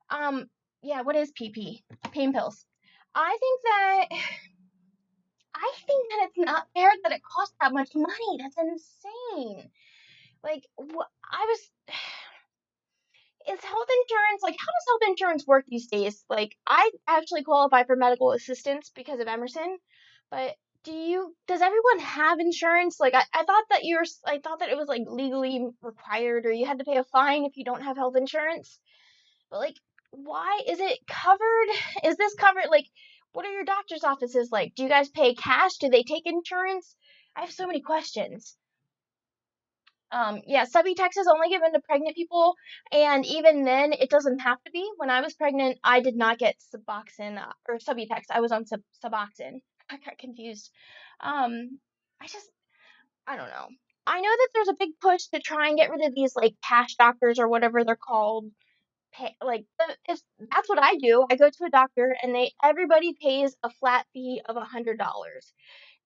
Um, yeah. What is PP? Pain pills. I think that it's not fair that it costs that much money. That's insane. Like, what I was is health insurance like how does health insurance work these days? Like I actually qualify for medical assistance because of Emerson, but does everyone have insurance? Like I thought that I thought that it was like legally required or you had to pay a fine if you don't have health insurance. But like why is it covered? Is this covered like what are your doctor's offices like? Do you guys pay cash? Do they take insurance? I have so many questions. Yeah, Subutex is only given to pregnant people, and even then, it doesn't have to be. When I was pregnant, I did not get Suboxone or Subutex. I was on Suboxone. I got confused. Um, I just, I don't know. I know that there's a big push to try and get rid of these like cash doctors or whatever they're called. If that's what I do, I go to a doctor and everybody pays a flat fee of $100.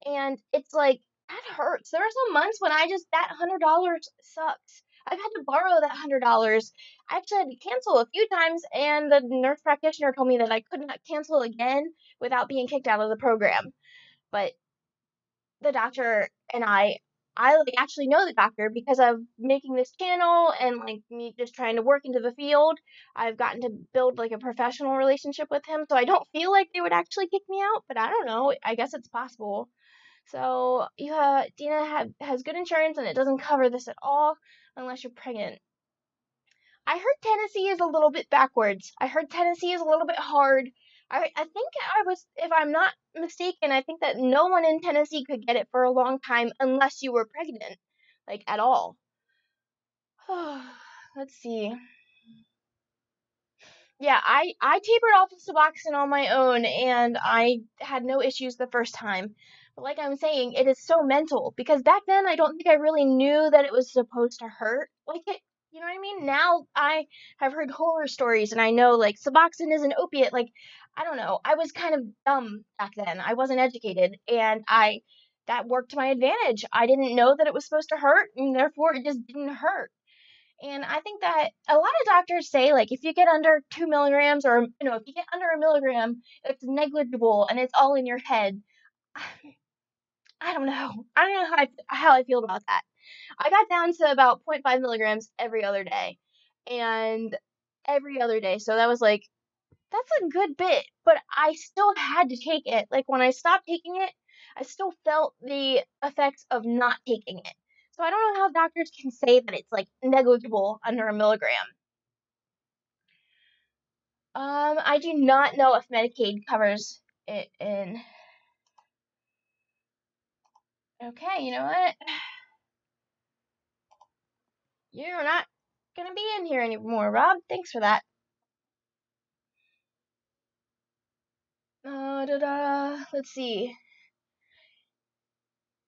And it's like, that hurts. There are some months when that $100 sucks. I've had to borrow that $100. I actually had to cancel a few times, and the nurse practitioner told me that I could not cancel again without being kicked out of the program. But the doctor and I like actually know the doctor because of making this channel and like me just trying to work into the field. I've gotten to build like a professional relationship with him, so I don't feel like they would actually kick me out, but I don't know. I guess it's possible. So Dina has good insurance and it doesn't cover this at all unless you're pregnant. I heard Tennessee is a little bit backwards. I heard Tennessee is a little bit hard. I think if I'm not mistaken, I think that no one in Tennessee could get it for a long time unless you were pregnant, like at all. Let's see. Yeah, I tapered off of Suboxone on my own and I had no issues the first time. But like I'm saying, it is so mental because back then I don't think I really knew that it was supposed to hurt. You know what I mean? Now I have heard horror stories and I know like Suboxone is an opiate. Like, I don't know. I was kind of dumb back then. I wasn't educated and that worked to my advantage. I didn't know that it was supposed to hurt and therefore it just didn't hurt. And I think that a lot of doctors say, like, if you get under 2 milligrams or, if you get under a milligram, it's negligible and it's all in your head. I don't know. I don't know how I feel about that. I got down to about zero point 0.5 milligrams every other day. And every other day. So that was like, that's a good bit, but I still had to take it. Like when I stopped taking it, I still felt the effects of not taking it. So I don't know how doctors can say that it's like negligible under a milligram. I do not know if Medicaid covers it in. Okay, you know what? You're not gonna be in here anymore, Rob. Thanks for that. Let's see.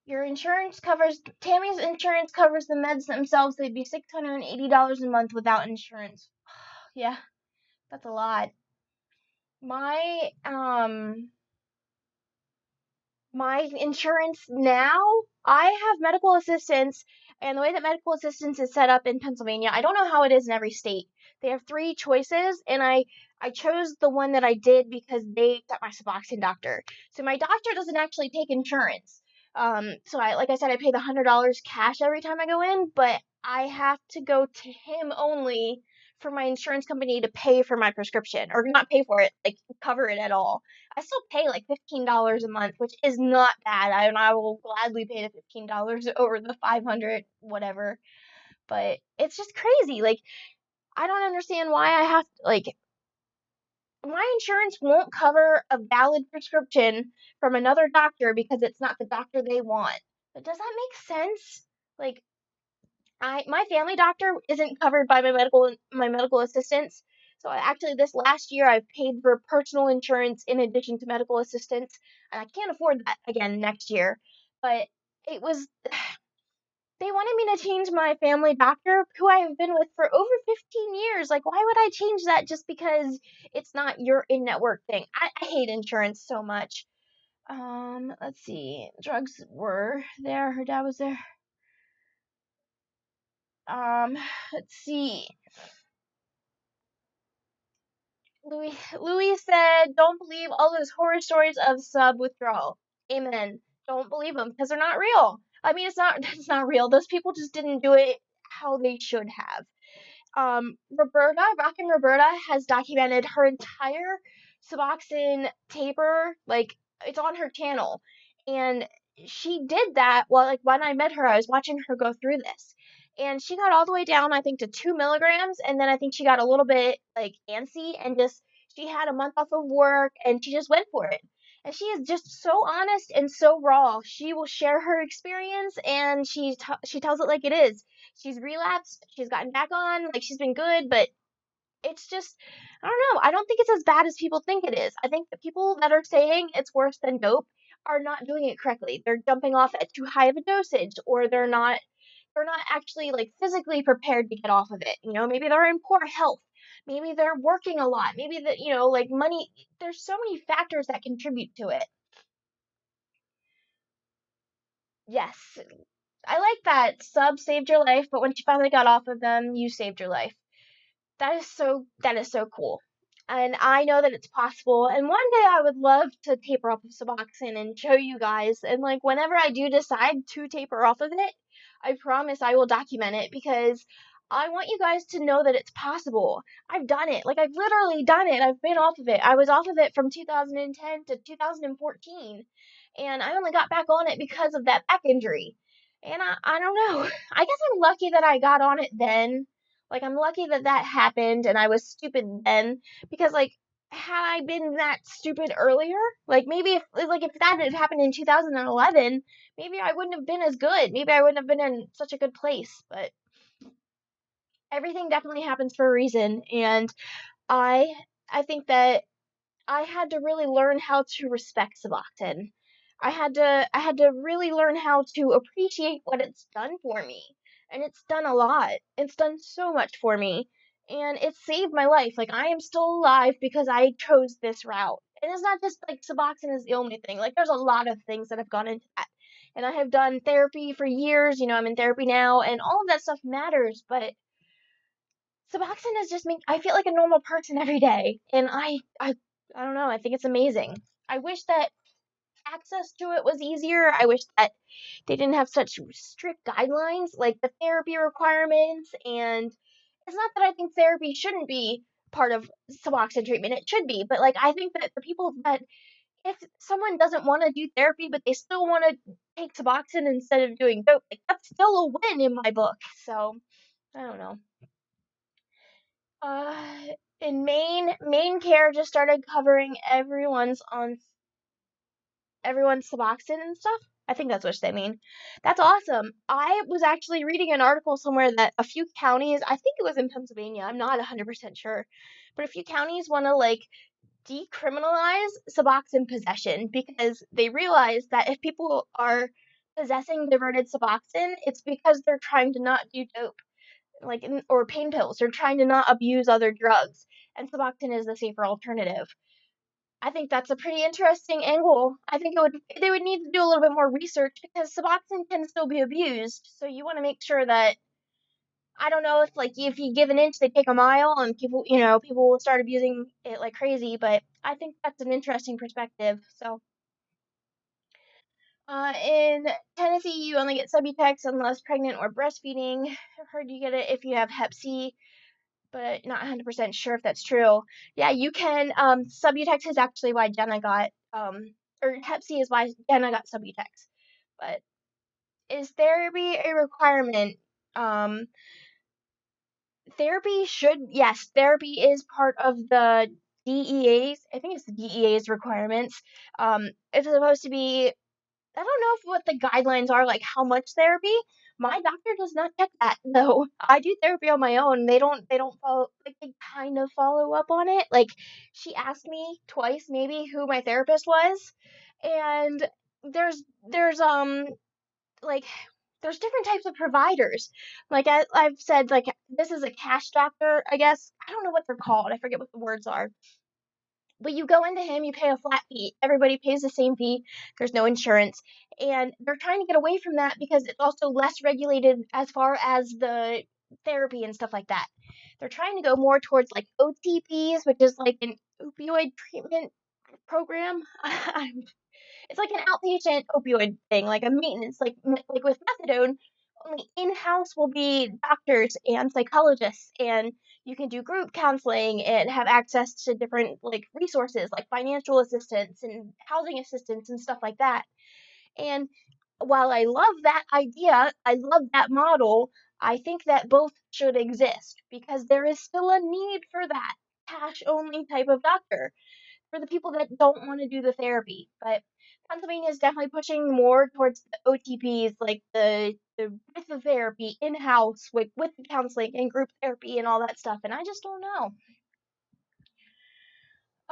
Tammy's insurance covers the meds themselves. They'd be $680 a month without insurance. Yeah, that's a lot. My my insurance now, I have medical assistance, and the way that medical assistance is set up in Pennsylvania, I don't know how it is in every state. They have three choices, and I chose the one that I did because they got my Suboxone doctor. So my doctor doesn't actually take insurance. So like I said, I pay the $100 cash every time I go in, but I have to go to him only for my insurance company to pay for my prescription, or not pay for it, like cover it at all. I still pay like $15 a month, which is not bad. I will gladly pay the $15 over the 500 whatever. But it's just crazy. Like I don't understand why I have to, like my insurance won't cover a valid prescription from another doctor because it's not the doctor they want. But does that make sense? Like my family doctor isn't covered by my medical assistance. So actually this last year I've paid for personal insurance in addition to medical assistance, and I can't afford that again next year. But it was they wanted me to change my family doctor who I have been with for over 15 years. Like why would I change that just because it's not your in-network thing? I hate insurance so much. Let's see. Drugs were there. Her dad was there. Um, let's see. Louis said, "Don't believe all those horror stories of sub withdrawal." Amen. Don't believe them because they're not real. I mean, it's not it's not real. Those people just didn't do it how they should have. Rockin' Roberta has documented her entire Suboxone taper, like it's on her channel. And she did that while like when I met her, I was watching her go through this. And she got all the way down, I think, to 2 milligrams, and then I think she got a little bit like antsy and just she had a month off of work and she just went for it. And she is just so honest and so raw. She will share her experience and she tells it like it is. She's relapsed, she's gotten back on, like she's been good, but it's just I don't know. I don't think it's as bad as people think it is. I think the people that are saying it's worse than dope are not doing it correctly. They're jumping off at too high of a dosage or they're not actually like physically prepared to get off of it. Maybe they're in poor health. Maybe they're working a lot. Maybe that, like money, there's so many factors that contribute to it. Yes. I like that. Sub saved your life, but when you finally got off of them, you saved your life. That is so cool. And I know that it's possible. And one day I would love to taper off of Suboxone and show you guys. And like whenever I do decide to taper off of it, I promise I will document it because I want you guys to know that it's possible. I've done it. Like I've literally done it. I've been off of it. I was off of it from 2010 to 2014. And I only got back on it because of that back injury. And I don't know. I guess I'm lucky that I got on it then, like, I'm lucky that that happened and I was stupid then because, like, had I been that stupid earlier, like, maybe if that had happened in 2011, maybe I wouldn't have been as good. Maybe I wouldn't have been in such a good place. But everything definitely happens for a reason. And I, I think that I had to really learn how to respect Suboxone. I had to really learn how to appreciate what it's done for me. And it's done a lot. It's done so much for me. And it saved my life. Like I am still alive because I chose this route. And it's not just like Suboxone is the only thing. Like there's a lot of things that have gone into that. And I have done therapy for years, I'm in therapy now and all of that stuff matters, but Suboxone is just me. I feel like a normal person every day, and I don't know. I think it's amazing. I wish that access to it was easier. I wish that they didn't have such strict guidelines, like the therapy requirements. And it's not that I think therapy shouldn't be part of Suboxone treatment. It should be, but like I think that the people that if someone doesn't want to do therapy, but they still want to take Suboxone instead of doing dope, like that's still a win in my book. So I don't know. Uh, in main care just started covering everyone's Suboxone and stuff. I think that's what they mean. That's awesome. I was actually reading an article somewhere that a few counties, I think it was in Pennsylvania, I'm not 100% sure, but a few counties want to like decriminalize Suboxone possession because they realize that if people are possessing diverted Suboxone, it's because they're trying to not do dope like or pain pills. They're trying to not abuse other drugs, and Suboxone is the safer alternative. I think that's a pretty interesting angle. I think they would need to do a little bit more research because Suboxone can still be abused. So you want to make sure that I don't know if you give an inch they take a mile and people will start abusing it like crazy. But I think that's an interesting perspective. So in Tennessee, you only get Subutex unless pregnant or breastfeeding. I've heard you get it if you have Hep C, but not 100% sure if that's true. Yeah, you can. Subutex is actually why Jenna got, or Hep C is why Jenna got Subutex. But is therapy a requirement? Um, yes, therapy is part of the DEA's, I think it's the DEA's requirements. It's supposed to be I don't know if what the guidelines are, like how much therapy. My doctor does not check that though. I do therapy on my own. They don't follow like they kind of follow up on it. Like she asked me twice maybe who my therapist was. And there's like there's different types of providers. Like I've said like this is a cash doctor, I guess. I don't know what they're called. I forget what the words are, but you go into him, you pay a flat fee. Everybody pays the same fee. There's no insurance. And they're trying to get away from that because it's also less regulated as far as the therapy and stuff like that. They're trying to go more towards like OTPs, which is like an opioid treatment program. It's like an outpatient opioid thing, like a maintenance, like with methadone. Only in-house will be doctors and psychologists, and you can do group counseling and have access to different like resources, like financial assistance and housing assistance and stuff like that. And while I love that idea, I love that model, I think that both should exist because there is still a need for that cash only type of doctor for the people that don't want to do the therapy. But Pennsylvania is definitely pushing more towards the OTPs, like the with the therapy in house with the counseling and group therapy and all that stuff. And I just don't know.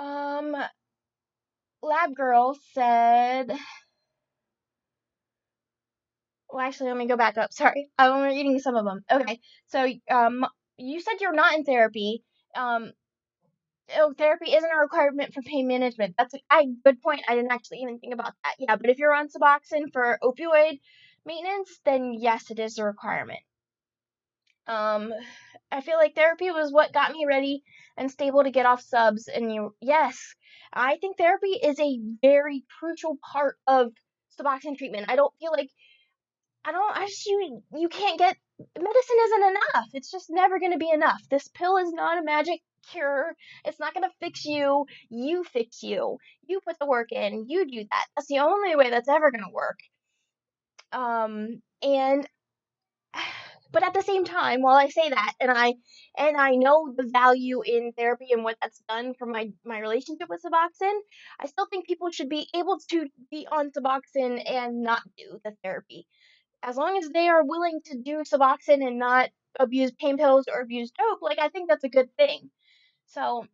Um, Lab Girl said, well, actually, let me go back up. Sorry, I'm reading some of them. Okay, so you said you're not in therapy. Um, oh, therapy isn't a requirement for pain management. That's a good point. I didn't actually even think about that. Yeah, but if you're on Suboxone for opioid maintenance, then yes, it is a requirement. Um, I feel like therapy was what got me ready and stable to get off subs. And yes, I think therapy is a very crucial part of Suboxone treatment. I just, you can't get, medicine isn't enough. It's just never going to be enough. This pill is not a magic cure. It's not going to fix you. You fix you. You put the work in. You do that. That's the only way that's ever going to work. And, but at the same time, while I say that, and I know the value in therapy and what that's done for my relationship with Suboxone, I still think people should be able to be on Suboxone and not do the therapy as long as they are willing to do Suboxone and not abuse pain pills or abuse dope, like I think that's a good thing. So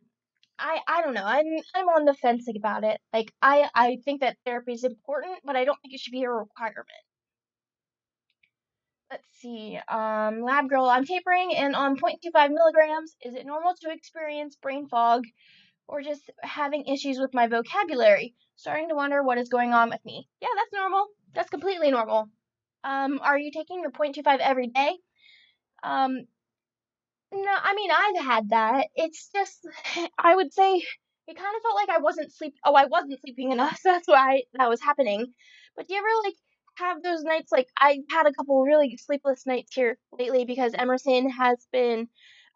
I don't know. I'm on the fence about it. Like I think that therapy is important, but I don't think it should be a requirement. Let's see. Lab girl, I'm tapering and on 0.25 milligrams. Is it normal to experience brain fog or just having issues with my vocabulary? Starting to wonder what is going on with me. Yeah, that's normal. That's completely normal. Are you taking the 0.25 every day? Um, no, I mean, I've had that. It's just, I would say it kind of felt like I wasn't sleeping enough. So that's why that was happening. But do you ever like have those nights? Like I had a couple really sleepless nights here lately because Emerson has been,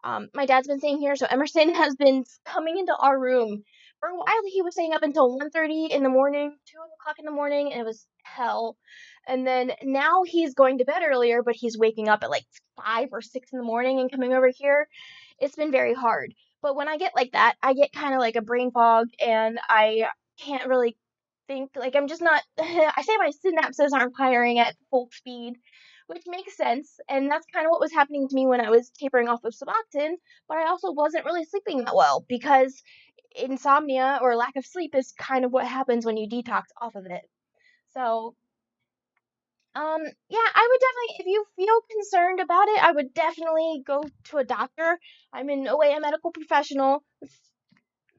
my dad's been staying here, so Emerson has been coming into our room. For a while, he was staying up until 1:30 in the morning, 2 o'clock in the morning, and it was hell. And then now he's going to bed earlier, but he's waking up at like 5 or 6 in the morning and coming over here. It's been very hard. But when I get like that, I get kind of like a brain fog and I can't really think. Like, I'm just not, I say my synapses aren't firing at full speed, which makes sense. And that's kind of what was happening to me when I was tapering off of Suboxone. But I also wasn't really sleeping that well because insomnia or lack of sleep is kind of what happens when you detox off of it. So yeah, I would definitely, if you feel concerned about it, I would definitely go to a doctor. I'm in no way a medical professional.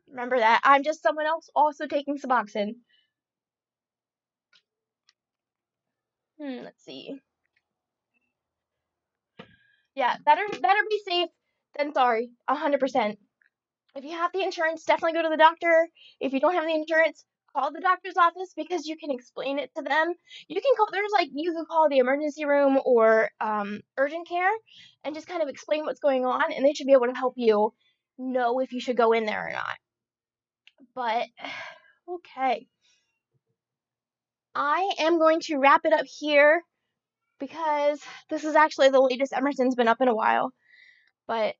Remember that. I'm just someone else also taking Suboxone. Let's see. Yeah, better be safe than sorry. 100%. If you have the insurance, definitely go to the doctor. If you don't have the insurance, call the doctor's office because you can explain it to them. You can call, there's like, you can call the emergency room or urgent care and just kind of explain what's going on, and they should be able to help you know if you should go in there or not. But, okay. I am going to wrap it up here because this is actually the latest Emerson's been up in a while. But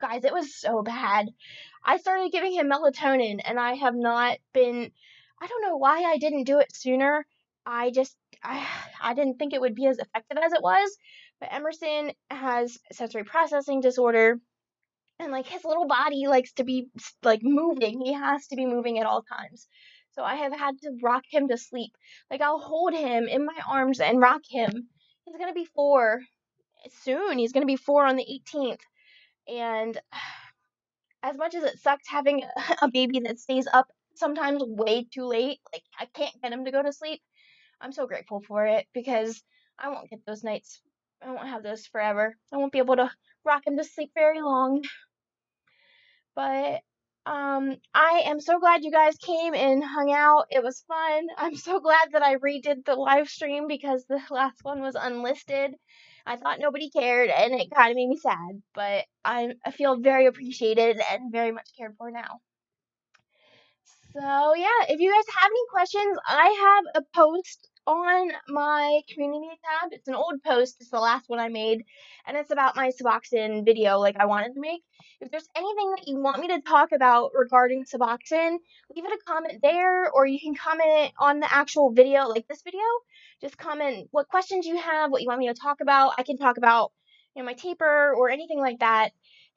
guys, it was so bad. I started giving him melatonin and I have not been, I don't know why I didn't do it sooner. I just I I didn't think it would be as effective as it was. But Emerson has sensory processing disorder and like his little body likes to be like moving. He has to be moving at all times. So I have had to rock him to sleep. Like I'll hold him in my arms and rock him. He's going to be 4 soon. He's going to be 4 on the 18th. And as much as it sucks having a baby that stays up sometimes way too late, like I can't get him to go to sleep, I'm so grateful for it because I won't get those nights I won't have those forever. I won't be able to rock him to sleep very long. But I am so glad you guys came and hung out. It was fun. I'm so glad that I redid the live stream because the last one was unlisted. I thought nobody cared and it kind of made me sad, but I feel very appreciated and very much cared for now. So yeah, if you guys have any questions, I have a post on my community tab. It's an old post. It's the last one I made, and it's about my Suboxone video like I wanted to make. If there's anything that you want me to talk about regarding Suboxone, leave it a comment there, or you can comment it on the actual video, like this video. Just comment what questions you have, what you want me to talk about. I can talk about, my taper or anything like that.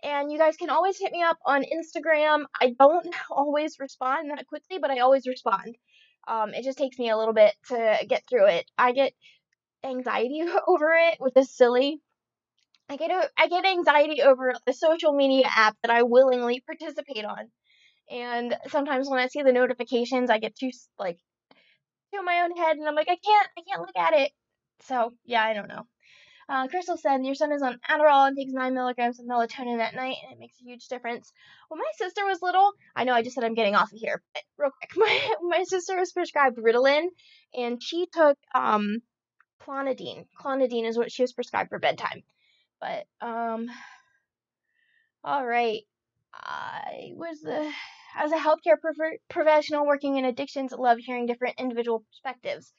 And you guys can always hit me up on Instagram. I don't always respond that quickly, but I always respond. It just takes me a little bit to get through it. I get anxiety over it, which is silly. I get anxiety over a social media app that I willingly participate on. And sometimes when I see the notifications, I get too like to my own head, and I'm like, I can't look at it. So yeah, I don't know. Crystal said, your son is on Adderall and takes 9 milligrams of melatonin at night, and it makes a huge difference. When my sister was little, I know I just said I'm getting off of here, but real quick, my sister was prescribed Ritalin, and she took clonidine. Clonidine is what she was prescribed for bedtime. But all right. I was as a healthcare professional working in addictions, love hearing different individual perspectives.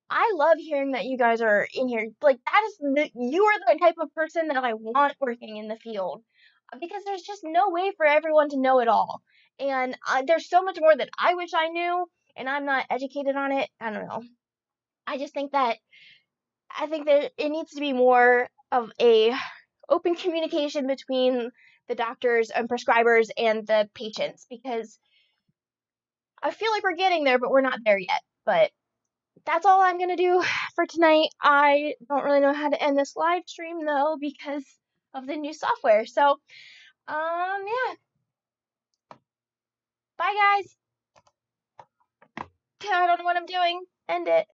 I love hearing that you guys are in here. Like, you are the type of person that I want working in the field. Because there's just no way for everyone to know it all. And there's so much more that I wish I knew, and I'm not educated on it. I don't know. I just think that, it needs to be more of a open communication between the doctors and prescribers and the patients, because I feel like we're getting there, but we're not there yet. But that's all I'm going to do for tonight. I don't really know how to end this live stream though because of the new software. So, yeah. Bye guys. I don't know what I'm doing. End it.